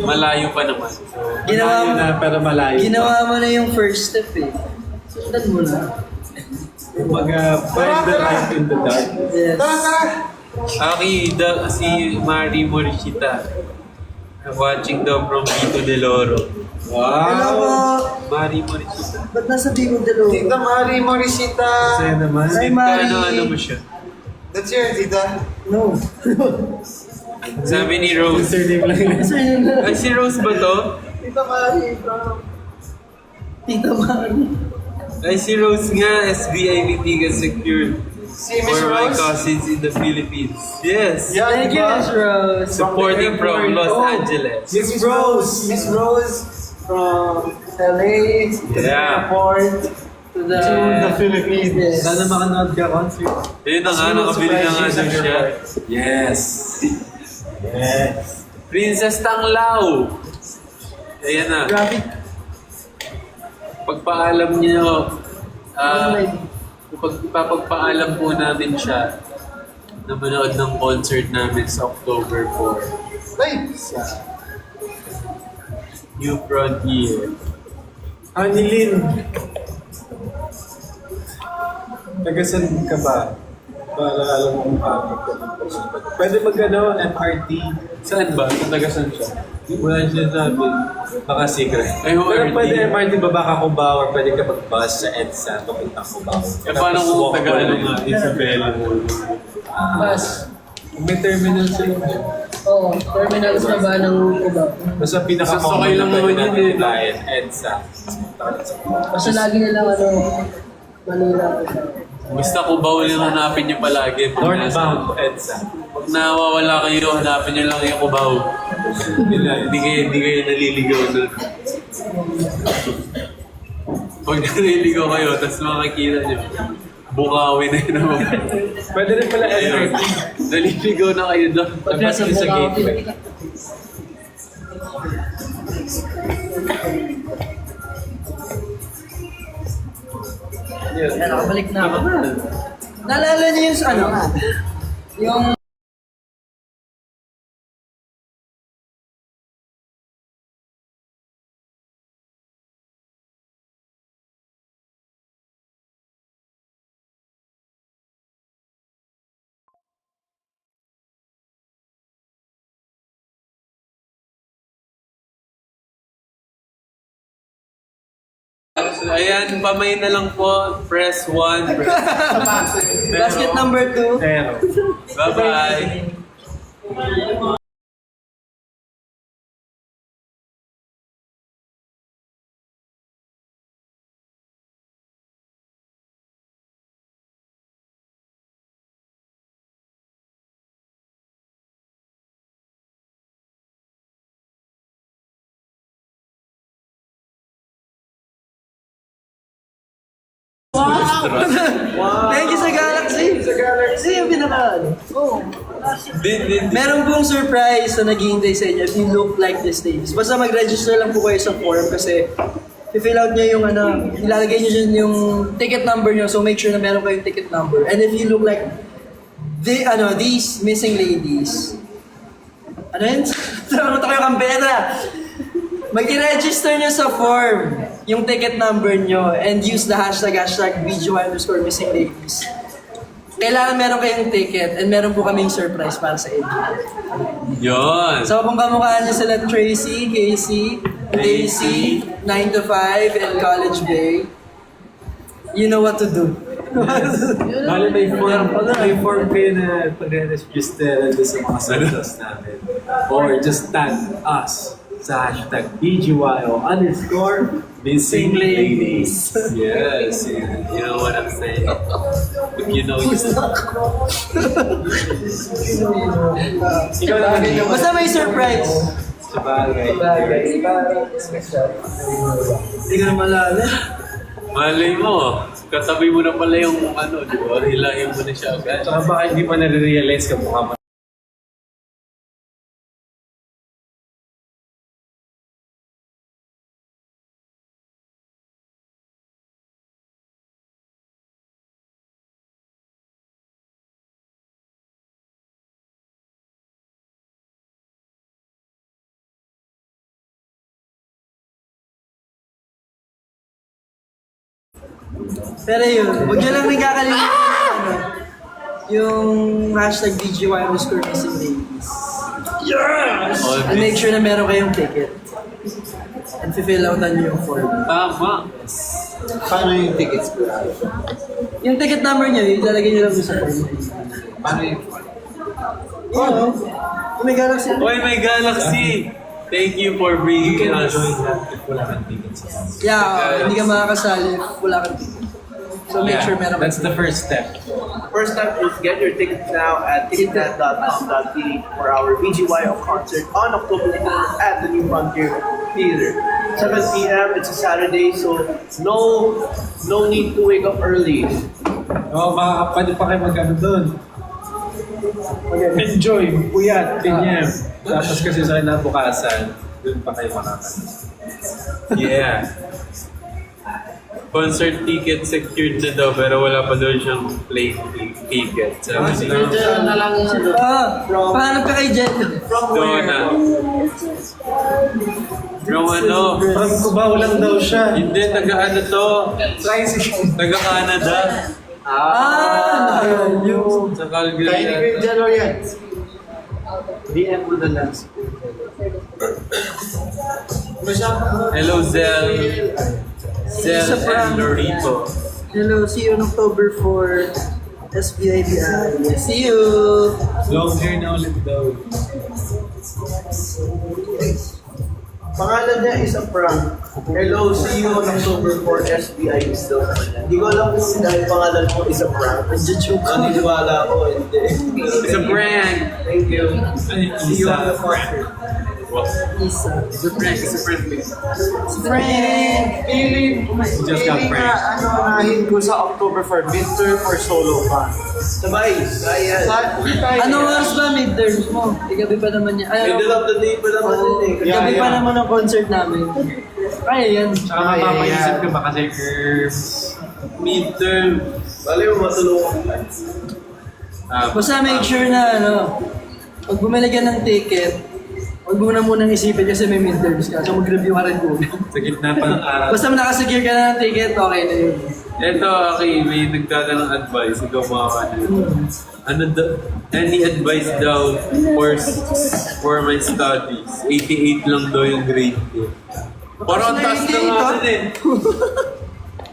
Malayo pa naman. So, Ginawa Malayo mo, na, pero malayo. ginawa mo na yung first step eh. Sundan mo na. Kumbaga, find the light in the dark. Yes. Aki, si Mari Morishita. Watching daw from Vito Del Oro. Hello po! Mari Morishita. Ba't nasa Bicol Dalo? Tita Mari Morisita. Sa'yo naman. Hi, Sinta, Mari. ano mo siya? That's your tita. No. Sabi ni Rose. Surname lang yun. Sir, yun na. Ay, si Rose ba to? Tita Mari from... Tita Mari. Ay, si Rose nga, SBI Ticket Secured. Si Miss For my Rose. cousins in the Philippines. Yes. Yeah, Thank you, diba? Miss Rose. Supporting from Los Oh. Angeles. Miss Rose. Miss Rose from LA. Yeah. Airport. To the Philippines. Yes. Sana makanood ka concert. Ayun na nga, nakabili na nga daw siya. Yes. Yes. Princess Tanglao. Ayan na. Grabe. Pagpaalam niyo, pagpapaalam po namin siya na manood ng concert namin sa October 4 Ay! sa New Frontier. Anilin. Tagasan ka ba? Para alam mo kung paano ka magpasunod. Pwede mag-ano, MRT. Saan ba? Sa Tagasan siya? Wala siya sabi. Baka secret. Ay, Pero pwede ORT. MRT baba ka Cubao or pwede ka mag-bus sa EDSA papunta Cubao. Eh, paano kung Tagalog nga? Isabela mo. Bus. May terminal sila. Oo, terminals na ba ng Cubao? Basta pinaka Sasakay lang naman yun eh, no? EDSA. Basta lagi nilang Manila. Basta Cubao yung hanapin niyo palagi. Northbound EDSA. Pag nawawala kayo, hanapin niyo lang yung Cubao. Hindi kayo naliligaw doon. Pag naliligaw kayo, tapos makikita niyo, Bukawi na yun naman. Pwede rin pala MRT. Naliligaw na kayo doon. Pag nasa Sa gateway. Ayan, nakabalik na ako. Naalala niyo yung ano? Yung Ayan, pamay na lang po. Press 1. basket number 2. Pero, Bye-bye. Thank you sa Galaxy. Sa Galaxy yung pinaka. Oh. Din. Meron pong surprise na naghihintay sa inyo if you look like these things. Basta mag-register lang po kayo sa form kasi i-fill out niya yung ano, ilalagay niyo dyan yung ticket number niyo, so make sure na meron kayong ticket number. And if you look like these missing ladies, ano yun? Ano to kayo kambera? Mag-i-register niyo sa form yung ticket number niyo and use the hashtag BGY_missing ladies. Kailangan meron kayong ticket and meron po kaming surprise para sa inyo. Yun. So kung kamukha niyo sila Tracy, Casey, Daisy, 9 to 5, and College Bay, you know what to do. Bali may form kayo na pag-register sa mga socials namin. Or just tag us sa hashtag BGYO_missing ladies. Yes, you know what I'm saying. If you know, you Ikaw naman yung Basta may surprise. sa bagay. Hindi ko na malala. Malay mo, katabi mo na pala yung ano, di ba? Hilahin mo na siya agad. Saka baka hindi pa nare-realize ka mukha mo. Pero yun, huwag nyo lang rin kakalimutan yung ano, yung hashtag BGY_missing ladies. Yes! And make sure na meron kayong ticket. And fill outan nyo yung form. Tama. Paano yung tickets ko? Yung ticket number nyo, ilalagay nyo lang doon sa form. Paano yung Oo. May Galaxy. Oy, may Galaxy! Thank you for bringing us. If wala kang tickets. Yeah, hindi ka makakasali if wala kang ticket. So make sure meron That's the first step. First step is get your tickets now at ticketnet.com.ph for our BGYO concert on October 4th at the New Frontier Theater. 7 p.m. It's a Saturday, so no need to wake up early. Oo, pwede pa kayo mag-ano doon. Enjoy, puyat, ganyan. Tapos kasi sa kinabukasan, doon pa kayo makakano. Yeah. Concert ticket secured na daw pero wala pa doon siyang plane ticket. Sabi niya, Pahanap ka kay Jen. doon na. From ano? From Cubao lang daw siya. Hindi, taga ano to? Taga Canada. Yung Sa Calgary. yan. DM mo na lang. Hello, Zel. Zel Isa pa. and Lorito. hello, see you on October 4. SBIBI. See you! Long hair na ulit daw. Pangalan niya is a prank. Hello, see you on October 4 SBI daw. Hindi ko alam kung dahil pangalan mo is a prank. Naniniwala ako, hindi. It's a prank. Thank you. Ay, See you on the Isa. concert. Wow. Isa. It's a prank. It's a prank. please. Frank! We just got pranked. Unahin ko sa October 4, midterm or solo pa? Sabay. Kaya. Anong oras ba midterms mo? Gabi pa naman yan. Ay, Middle of the day pa naman din eh. gabi pa naman ang concert namin. Kaya yan. Saka mapapaisip ka ba kasi curves, Midterm. Bali mo matulungan. Basta make sure na pag bumili ka ng ticket, huwag mo na munang isipin kasi may midterms ka. So mag-review ka rin muna. Sa gitna pa ng araw. Basta nakasecure ka na ng ticket, okay na yun. Ito, Aki, may nagtatanong advice. Ikaw mga kanil. Any advice daw for my studies? 88 lang daw yung grade ko. Parang ang taas na nga dun eh.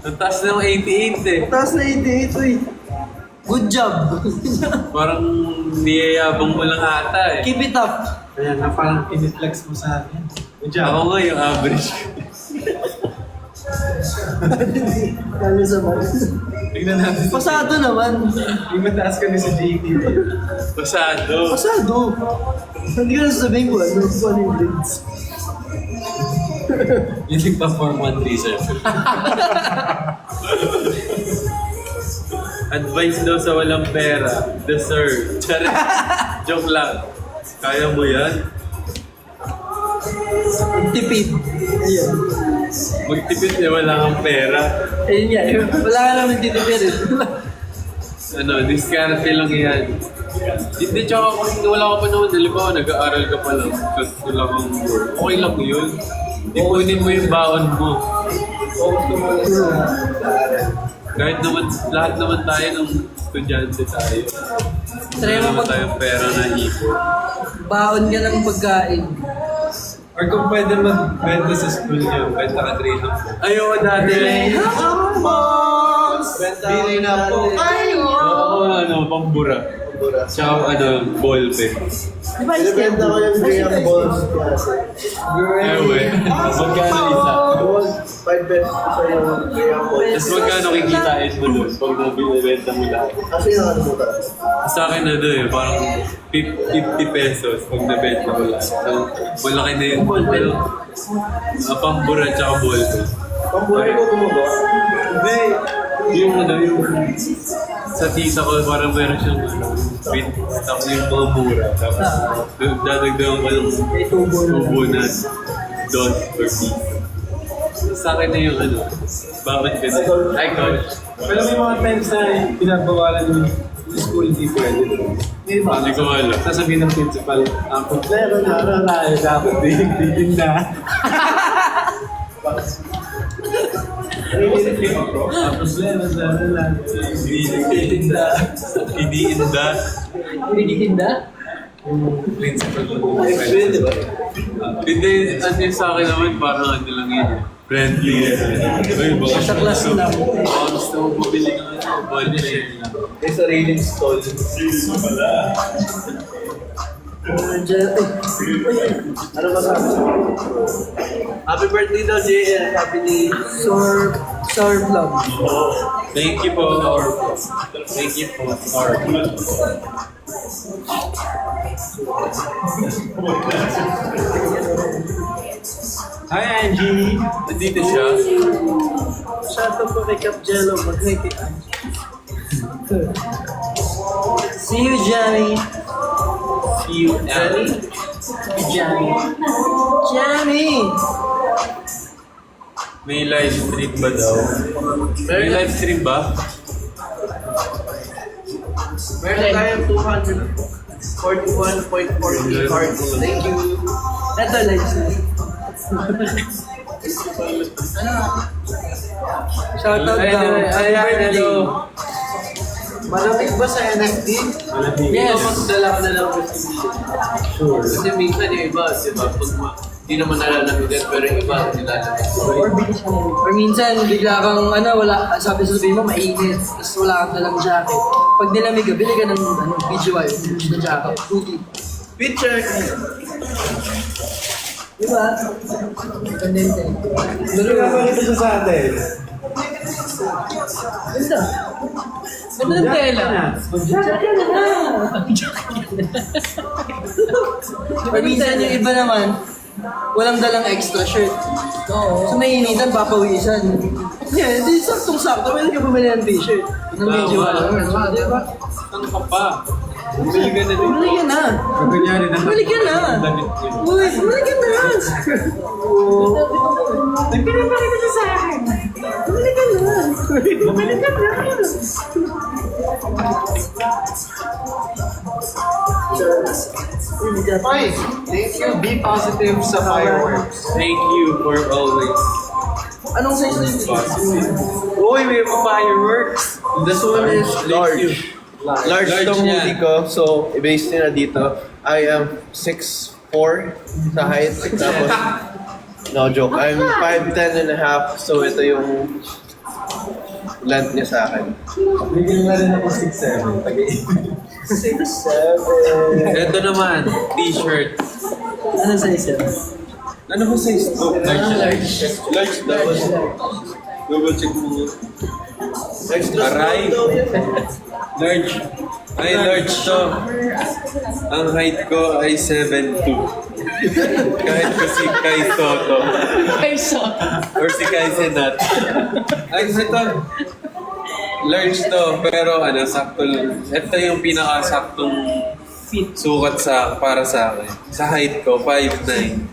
Ang taas ng 88 eh. Tapos na 88, uy. Good job. Parang niyayabang mo lang ata eh. Keep it up. Kaya nga parang piniflex mo sa akin. Good job. Ako nga yung average ko. Kami sa mga. Tingnan natin. Pasado naman. Yung mataas kami sa JT. Pasado. Pasado. Hindi ko na sasabihin ko ano yung grades. Yung pa-form 1 research. Advice daw sa walang pera. Deserve. Charet. Joke lang. Kaya mo yan? Tipid. Ayun. Magtipid eh, wala kang pera. Ayun nga. Wala ka naman titipid eh. Diskarte lang yan. Hindi, tsaka kung wala ka pa naman, halimbawa, nag-aaral ka pa lang, tapos wala kang work, okay lang yun. Ipunin mo yung baon mo. Kahit naman, lahat naman tayo ng estudyante tayo. Try Wala mo naman tayong pera na ipon. baon ka ng pagkain. Or kung pwede magbenta sa school niyo, benta ka train ng book. Ayoko dati. Bili na po. Oo, pambura. Tsaka ballpen. Di ba Binibenta ko yung Graham Balls klase. Ewe, magkano isa? 5 pesos isa yung Graham Balls. Tapos magkano kikitain mo doon pag nabibenta mo lahat? Kasi nakalimutan. Sa akin parang 50 pesos pag nabenta mo lahat. So, malaki na yung pambura tsaka ballpen. Pambuhay ko gumagawa. Hindi. Yung sa tita ko parang meron siyang stock yung mga mura. Tapos dadagdagan ko ng tubo na dot or piso. Sa akin na yung bakit ka na? Ay, coach. Pero may mga times na pinabawalan yung school, hindi pwede. Hindi ko alam. Sasabihin ng principal, ang problema na tayo, dapat din na. Ang problema na Hindi inda. Hindi tinda? Principal ko. Hindi, yung sa akin naman parang lang yun. Friendly. Ay, baka Sa class lang. baka gusto mo bumili ng ballpen. May sariling stall. Ano ba sabi? Happy birthday daw, JL. Happy ni... Sour plum. Thank you po. Thank you po. Hi, Angie! Nandito siya. Shoutout po kay Cap Jello. Mag-hi kay Angie. See you, Johnny. See you, Annie. Johnny. Johnny! May live stream ba daw? May live stream ba? Meron tayong 241.40 cards. Thank you. Ito, live Shoutout daw. Hello. Malamig ba sa NFD? Yes. Magdala ka na lang Sure. kasi minsan yung iba, diba? Pag hindi naman nalalamigan, pero yung iba, nilalamig. Or minsan, bigla kang, wala, sabi mo, mainit. Tapos wala kang dalang jacket. Pag nilamig ka, bili ka ng, BGY, na jacket. Hoodie. Picture. Diba? Kandente. Nakakakita siya sa atin. Ganda. Ganda ng tela. Jacket na. Or minsan yung iba naman, walang dalang extra shirt. So naiinitan, papawisan. Yeah, di saktong-sakto. Pwede ka bumili ng t-shirt. Ng medyo diba? Ano ka pa? Bumili ka na din. Bumili ka na. Kunyari na Bumili ka na. damit yun. Uy, bumili ka na. Nagpinapakita ka sa akin. Bumili ka na. Bye! Thank you. Be positive sa fireworks. Thank you for always Anong size na yun? positive. Uy, may pa fireworks. This one is large. Large Large tong yan. hoodie ko. So, i-base nila dito. I am 6'4" sa height. Tapos, no joke. I'm 5'10 and a half. So, ito yung length niya sa akin. Bigyan na rin ako 6'7". 6'7". Ito naman, t-shirt. Anong size yan? Ano ba size to? Large. Large dapat. Double check mo. Extra Aray. small daw yan. Large. Ay, large to. Ang height ko ay 7'2". Kahit ko si Kai Soto. Or si Kai Senat. Ay, ito. Large to, pero ano, sakto lang. Ito yung pinakasaktong sukat para sa akin. Sa height ko, 5'9".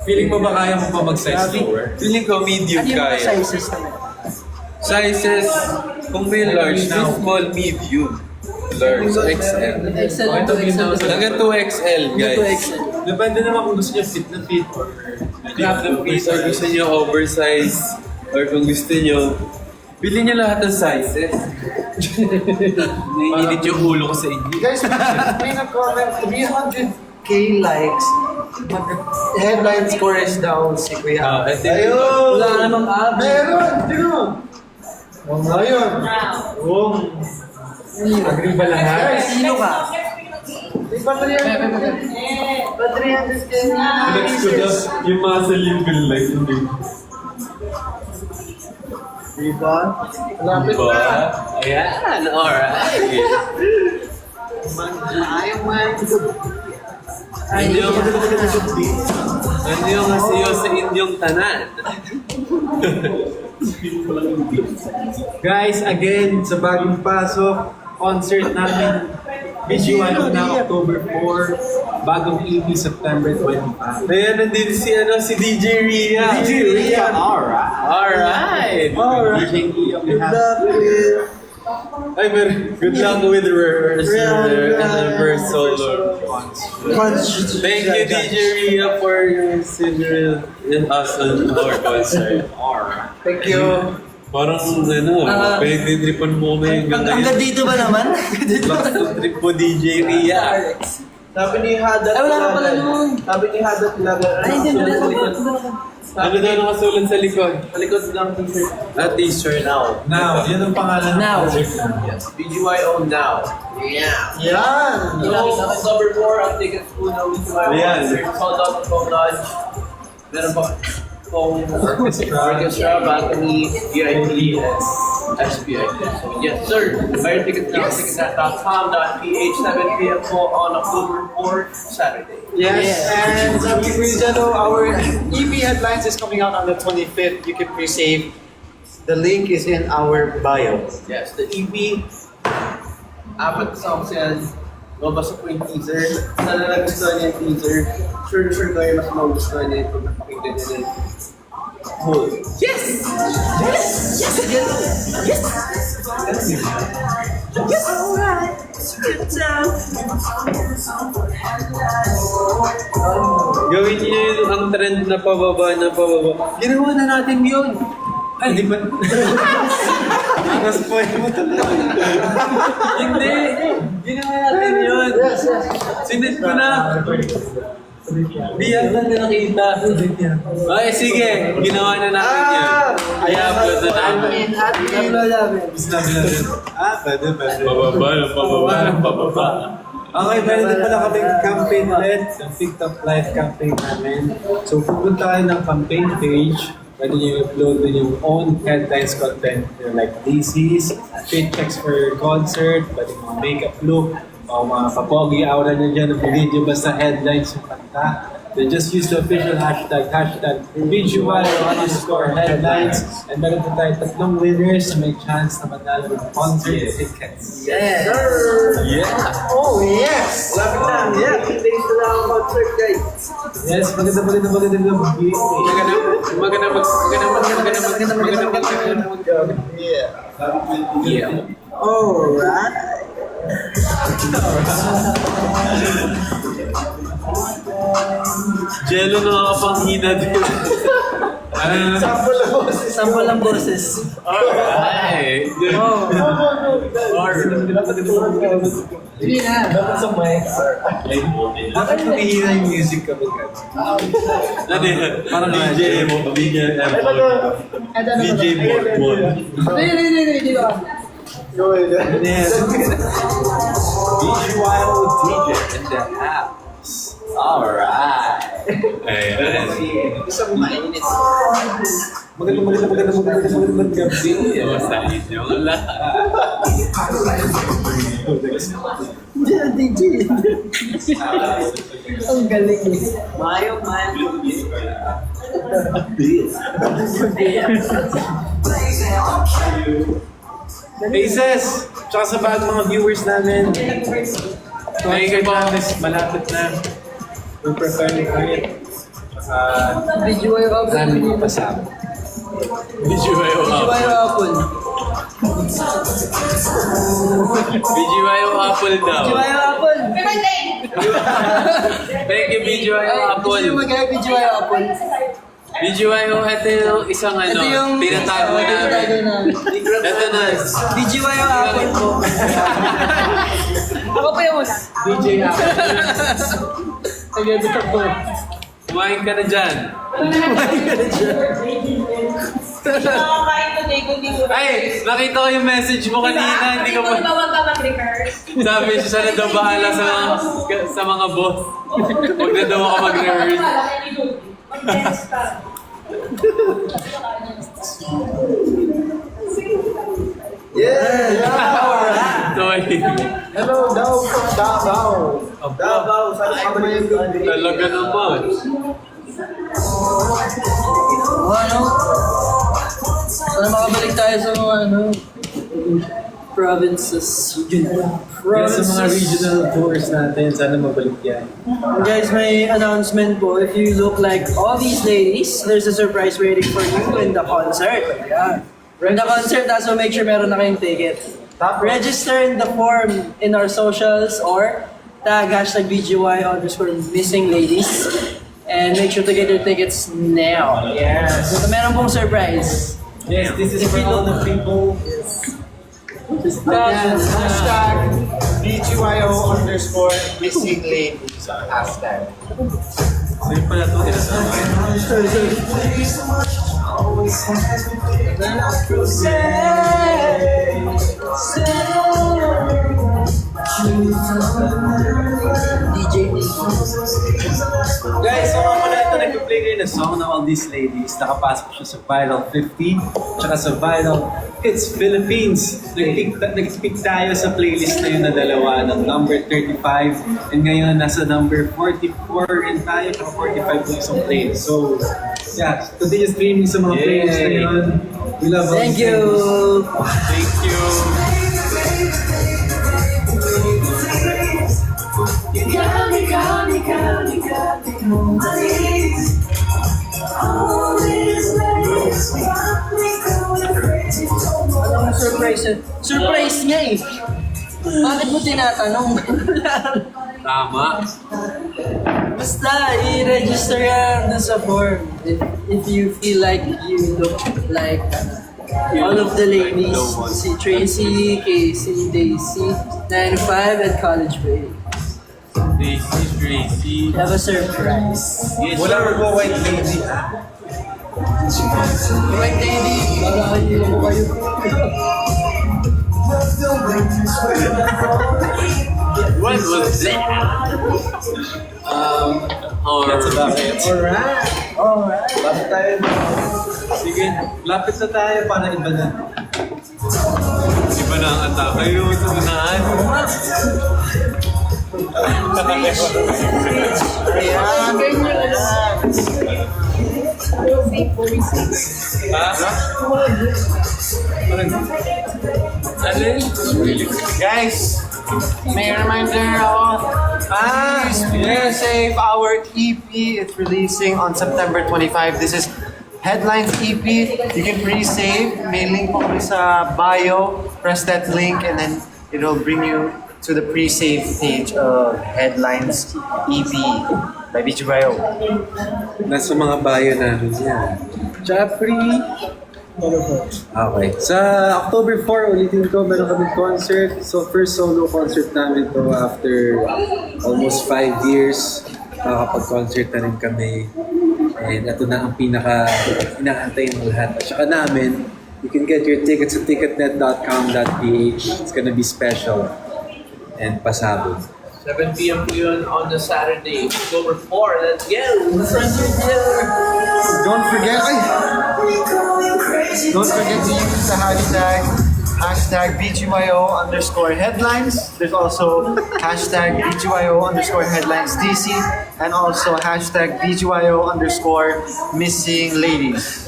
Feeling mo ba kaya mo pa mag-size lower? Feeling ko medium Ano yung mga kaya. sizes naman? Sizes, kung may large, may small, medium. Large, XL. XL Oh, ito to XL. Hanggang 2XL, guys. 2XL. Depende naman kung gusto niya fit na fit or Grab the piece, or gusto nyo oversize, or kung gusto nyo, bilhin nyo lahat ng sizes. Naiinit yung ulo ko sa inyo. Guys, may nag-comment 300k likes. But the headline score is down si Kuya. Ayun! Wala namang abs. Meron! Sino? Ayun! agree ba lahat? Sino ka? Di ba 300k na? Flex ko daw yung muscle yung bill like hindi. Diba? Lapit na. Ayan, alright. Ayaw man. Ano yung asiyo sa inyong tanan? Guys, again, sa bagong pasok, concert namin, visual na October 4, bagong EP September 25. Ayan, nandito si DJ Ria. DJ Ria, alright. Alright. DJ Ria, we have Ay, good luck with rehearsal. Thank you, DJ Ria, for considering us on our concert. Thank you. Parang pinagtitripan mo kami hanggang Hanggang ngayon. dito ba naman? Bakit trip mo, DJ Ria? Sabi ni Hadat Ay, wala ka pala nun. Sabi ni Hadat Lagan. Ay, hindi. Ano daw nakasulat sa likod? Palikot lang t-shirt. T-shirt. Now. Now, yun ang pangalan ng Now. concert namin. Yes. BGYO now. Yeah. Yan! October 4, ang tickets po na BGYO Ayan. concert. Sold out ng Lodge. Meron pa pong orchestra, balcony, VIP, SPIP. So yes, sir. Buy your tickets now. Ticketnet.com.ph 7 p.m. po on October 4, Saturday. Yes, and sabi ko yun dyan, our EP Headlines is coming out on the 25th. You can pre-save. The link is in our bio. Yes, the EP. Apat songs yan. Mabasa po yung teaser. Sana nagustuhan niya yung teaser. Sure kayo mas magustuhan niya kung napakinggan niya yung whole. Gawin niyo yung ang trend na pababa na pababa. Ginawa na natin yun. Ay, di ba? Nas-spoil mo talaga. Hindi. Ginawa natin yun. Sinit ko na. Di yata na nakita. Okay, sige. Ginawa na natin yun. I-upload na namin. Sinabi na rin. Pwede. Pababa na pababa na pababa. Okay, meron din pala kaming campaign ulit, yung TikTok live campaign namin. So, pupunta kayo ng campaign page, pwede nyo upload din yung own headlines content, like DCs, fit checks for your concert, pwede mga makeup look, o mga kapogi aura nyo dyan, piliin nyo basta headlines yung kanta. then just use the official hashtag #BGY_headlines, and meron po tayo 3 winners na may chance na manalo ng concert tickets. Yeah. Yeah! Oh, yes! Lapit na. Yeah, 3 days na lang ang concert, guys. Yes, maganda. Yeah. Alright. Jello nakakapanghina din. Sample lang boses. Sample ng boses. Alright! Oh. Hindi na. Dapat sa mic. Bakit humihina yung music kapag Ano yan? Parang DJ mo. DJ mo. Hindi ba? Go ahead. BGYO DJ in the house. Alright. Ayan. Magandang gabi. Sa inyong lahat. Hindi na DJ. Ang galing eh. Mayo. Faces! Tsaka sa mga viewers namin. Thank you po. Malapit na. We're preparing for it. Video yung apple. Marami mga pasama. BGYO Video Apple. yung apple. BGYO Apple daw. Video yung apple. Thank you, BGYO Gusto Apple. nyo mag-hype video yung apple? BGYO, ito yung isang Ito yung tinatago tinatago namin. namin. Ito na. Video yung apple po. Ako pa yung una. DJ Apple. Nag-edit ako. Kumain ka na dyan. Ay, nakita ko yung message mo kanina. Hindi ka pa... Sabi siya, siya na daw bahala sa mga boss. Huwag na daw ako mag-rehearse. Sorry. Hello, daw from Davao. Davao, saan ka ba yung gabi? Talaga naman. Ano? Sana makabalik tayo sa mga provinces. Yes, sa mga regional tours natin, sana mabalik yan. Guys, may announcement po. If you look like all these ladies, there's a surprise waiting for you in the concert. Yeah. In the concert, so make sure meron na kayong ticket. Register in the form in our socials or tag #BGY_missing ladies and make sure to get your tickets now. Yes. So, meron pong surprise. Yes, this is for all the people. Hashtag BGYO_missing ladies. Hashtag. So yun pala ito, tinasama. DJ Guys, so nga pala ito, nag-play kayo na song ng All These Ladies. Nakapasok siya sa Viral 50, tsaka sa Viral Hits Philippines. Nag-pick tayo sa playlist na yun na dalawa ng number 35. And ngayon, nasa number 44 rin tayo, tsaka 45 po isang playlist. So, yeah, continue streaming sa mga playlist na yun. We love all Thank these you. ladies. Thank you. Anong surprise yun? Surprise niya eh. Bakit mo tinatanong? Tama. Basta, i-register yan dun sa form. If you feel like you look like all of the ladies, si Tracy, Casey, Daisy, 9-5, and College Bay. Daisy, Tracy. You have a surprise. Yes, Wala sir. mo white lady. White lady, para kayo ko kayo. What was that? That's about it. Alright. Lapit tayo. Sige, lapit na tayo para iba na. Iba na ang atake. Kayo sa unahan. Alin? Guys, may reminder ako. Please save our EP. It's releasing on September 25. This is Headlines EP. You can pre-save. May link po kami sa bio. Press that link and then it'll bring you to the pre-save page of Headlines EP by Beach Bio. Nasa mga bio namin yan. Japri. Okay. Sa October 4, ulitin ko, meron kami concert. So, first solo concert namin to after almost 5 years. Nakakapag-concert na rin kami. And ito na ang pinaka-inaantay ng lahat. At saka namin, you can get your tickets at ticketnet.com.ph. It's gonna be special and pasabog. 7 p.m. po yun on the Saturday, October 4. Let's go! Don't forget to use the hashtag BGYO_headlines. There's also hashtag BGYO_headlinesDC and also hashtag BGYO_missing ladies.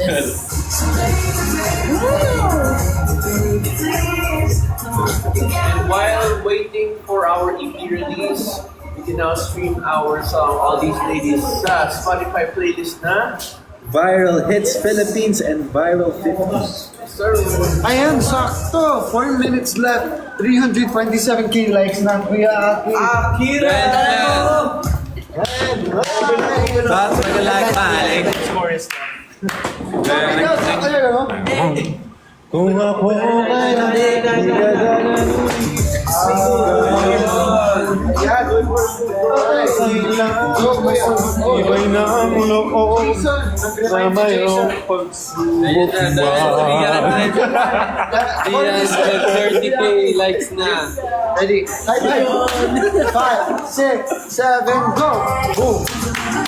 And while waiting for our EP release, you can now stream our song All These Ladies sa Spotify playlist na Viral Hits Philippines and Viral 50s. Sir, Ayan, sakto! 4 minutes left. 327k likes na Kuya Aki. Akira! Bakit magalag pa, Alex? Score is Kung ako ay iba'y na ang loob na mayroong pagsubok ba? 30k likes na. Ready? 5, 6, 7, go! Boom!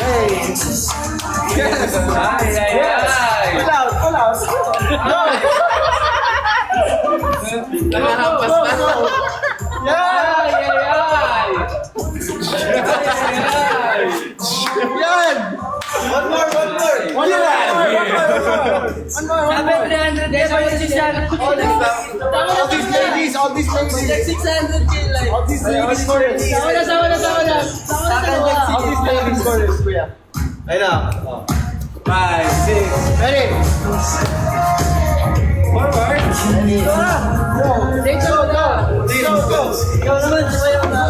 Hey! Yes! Ay! Pull out! Go! Nakahampas na. Yan! Yan! One more! Sabi 300 kaya pa yung 600 All these ladies! 600k like. All these ladies for it! Sama na. All these ladies for it, kuya. Ayun na. 5, 6, ready? Forward. Ready. Go. Go. Ikaw naman, sumayaw na.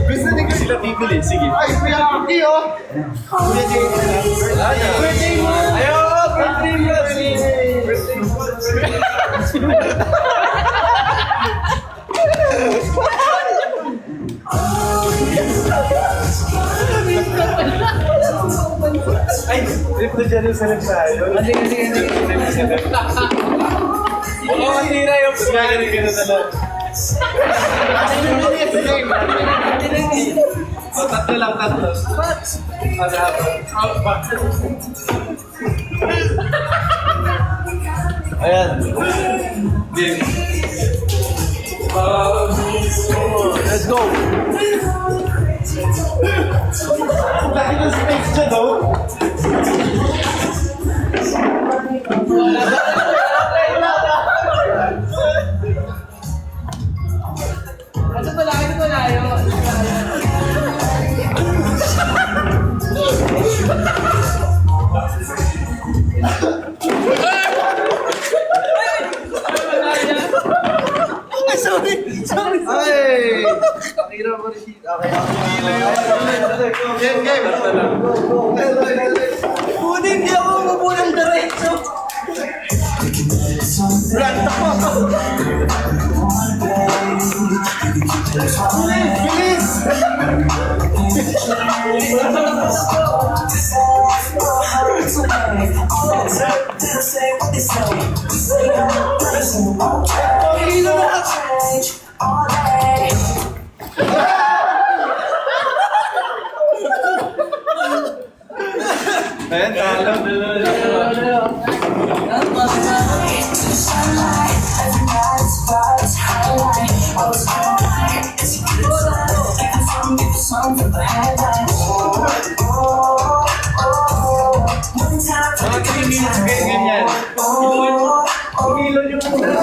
Gusto din ko sila pipili. Sige. Ay, kuya Aki, oh. Kuya Jay. Birthday mo. Ayo, birthday mo. Ay, trip na Jerusalem tayo. Sige. Oo, matira yung Sige, ganun na lang. Tatlo lang. Ayan. Let's go. Laki ng space dyan, oh. Ay! Pakira mo rin dito. Okay. Game. Kunin niya ako, mabulang diretso. Ranta po. Bilis! Ayan, talo. minutes kayo ganyan. Pangilo niyo muna.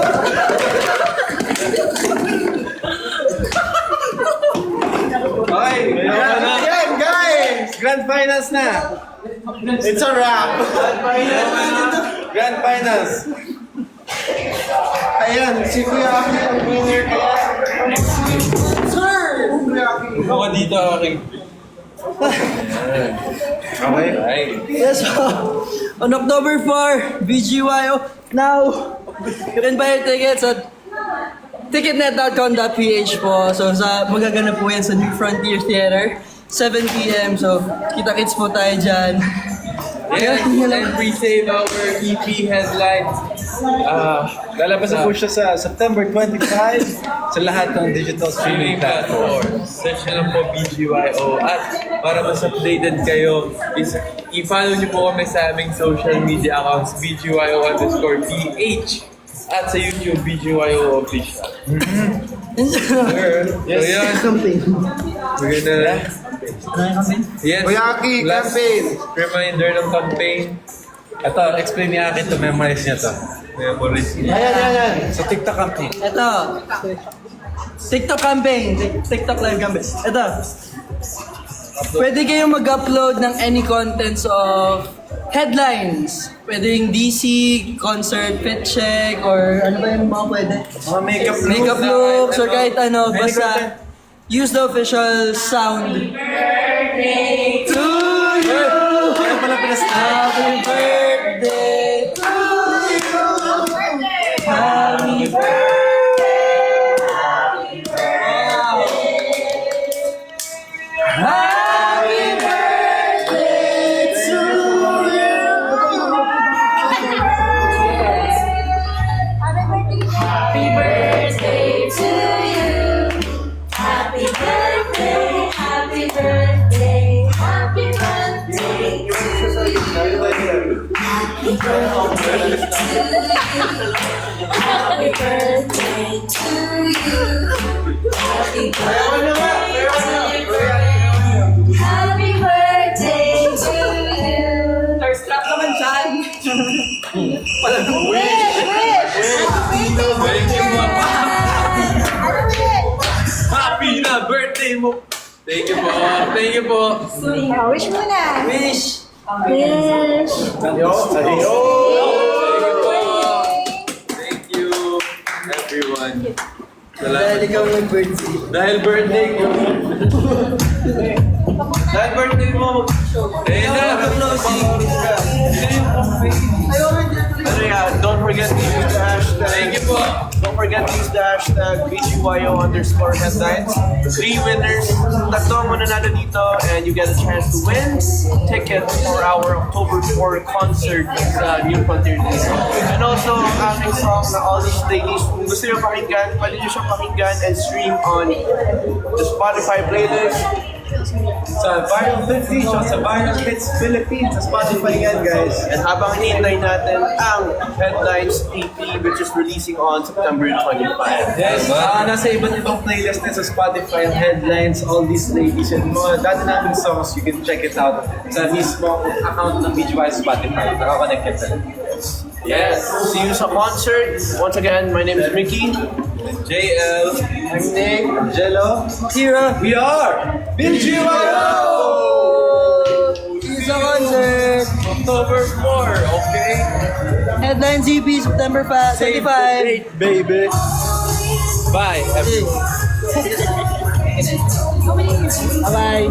Okay, Ayan, guys! Grand Finals na! It's a wrap! Grand Finals! Ayan, si Kuya Aki ang winner kaya. Sir! Kuya Aki. Buka dito aking. Okay. Yes, on October 4, BGYO. Now, you can buy your tickets at ticketnet.com.ph po. So, magaganap po yan sa New Frontier Theater, 7 p.m. So, kita-kits po tayo dyan. And pre-save our EP headlines. Lalabas na po siya sa September 25 sa lahat ng digital streaming platforms. Search na lang po BGYO. At para mas updated kayo, i-follow niyo po kami sa aming social media accounts, BGYO_PH. At sa YouTube, BGYO Official. Yes. So yun, we're gonna... Yes, Kuya Aki, last campaign. reminder ng campaign. Ito, explain niya akin to memorize niya to. Memories. Ayan. Sa TikTok campaign. Ito. TikTok campaign. TikTok live campaign. Ito. Pwede kayong mag-upload ng any contents of headlines. Pwede yung DC, concert, fit check, or ano ba yung mga pwede? Mga makeup Makeup looks, or kahit ano. Any Basta, use the official sound. To you! Ano pala pinastart? Happy birthday to you! Happy Happy birthday to Happy birthday to you. Happy birthday, happy birthday, happy birthday to you. Happy birthday to you. Happy birthday to you. Happy birthday to you. Happy birthday to you. First clap naman dyan. Happy na birthday mo! Thank you po. Thank you po. Wish mo na. Wish. Wish. Thank you, everyone. Dahil Salamat. ikaw yung birthday. Dahil birthday ko. Dahil birthday mo. Eh na. Don't forget to use the hashtag. Thank you po. Don't forget to use the hashtag BGYO_headlines. 3 winners. Tatlo mo na dito and you get a chance to win tickets for our October 4 concert sa New Frontier Theater. And also, ang aming song na All These Ladies, kung gusto nyo pakinggan, pwede nyo siyang pakinggan and stream on the Spotify playlist. Sa Viral 50, sa Viral Hits Philippines, sa Spotify yan, guys. And habang hinihintay natin ang Headlines EP which is releasing on September 25. Yes, nasa iba't ibang playlist din sa Spotify ang headlines, All These Ladies, and mga dati naming songs, you can check it out sa mismong account ng BGY Spotify. Naka-connected na. Yes. See you sa concert. Once again, my name is Mickey. JL. I'm Nick. Jello, Tira. we are BGYO! See you sa concert. October 4, okay? Headline ZP, September 25. Baby! Bye, everyone. Bye-bye.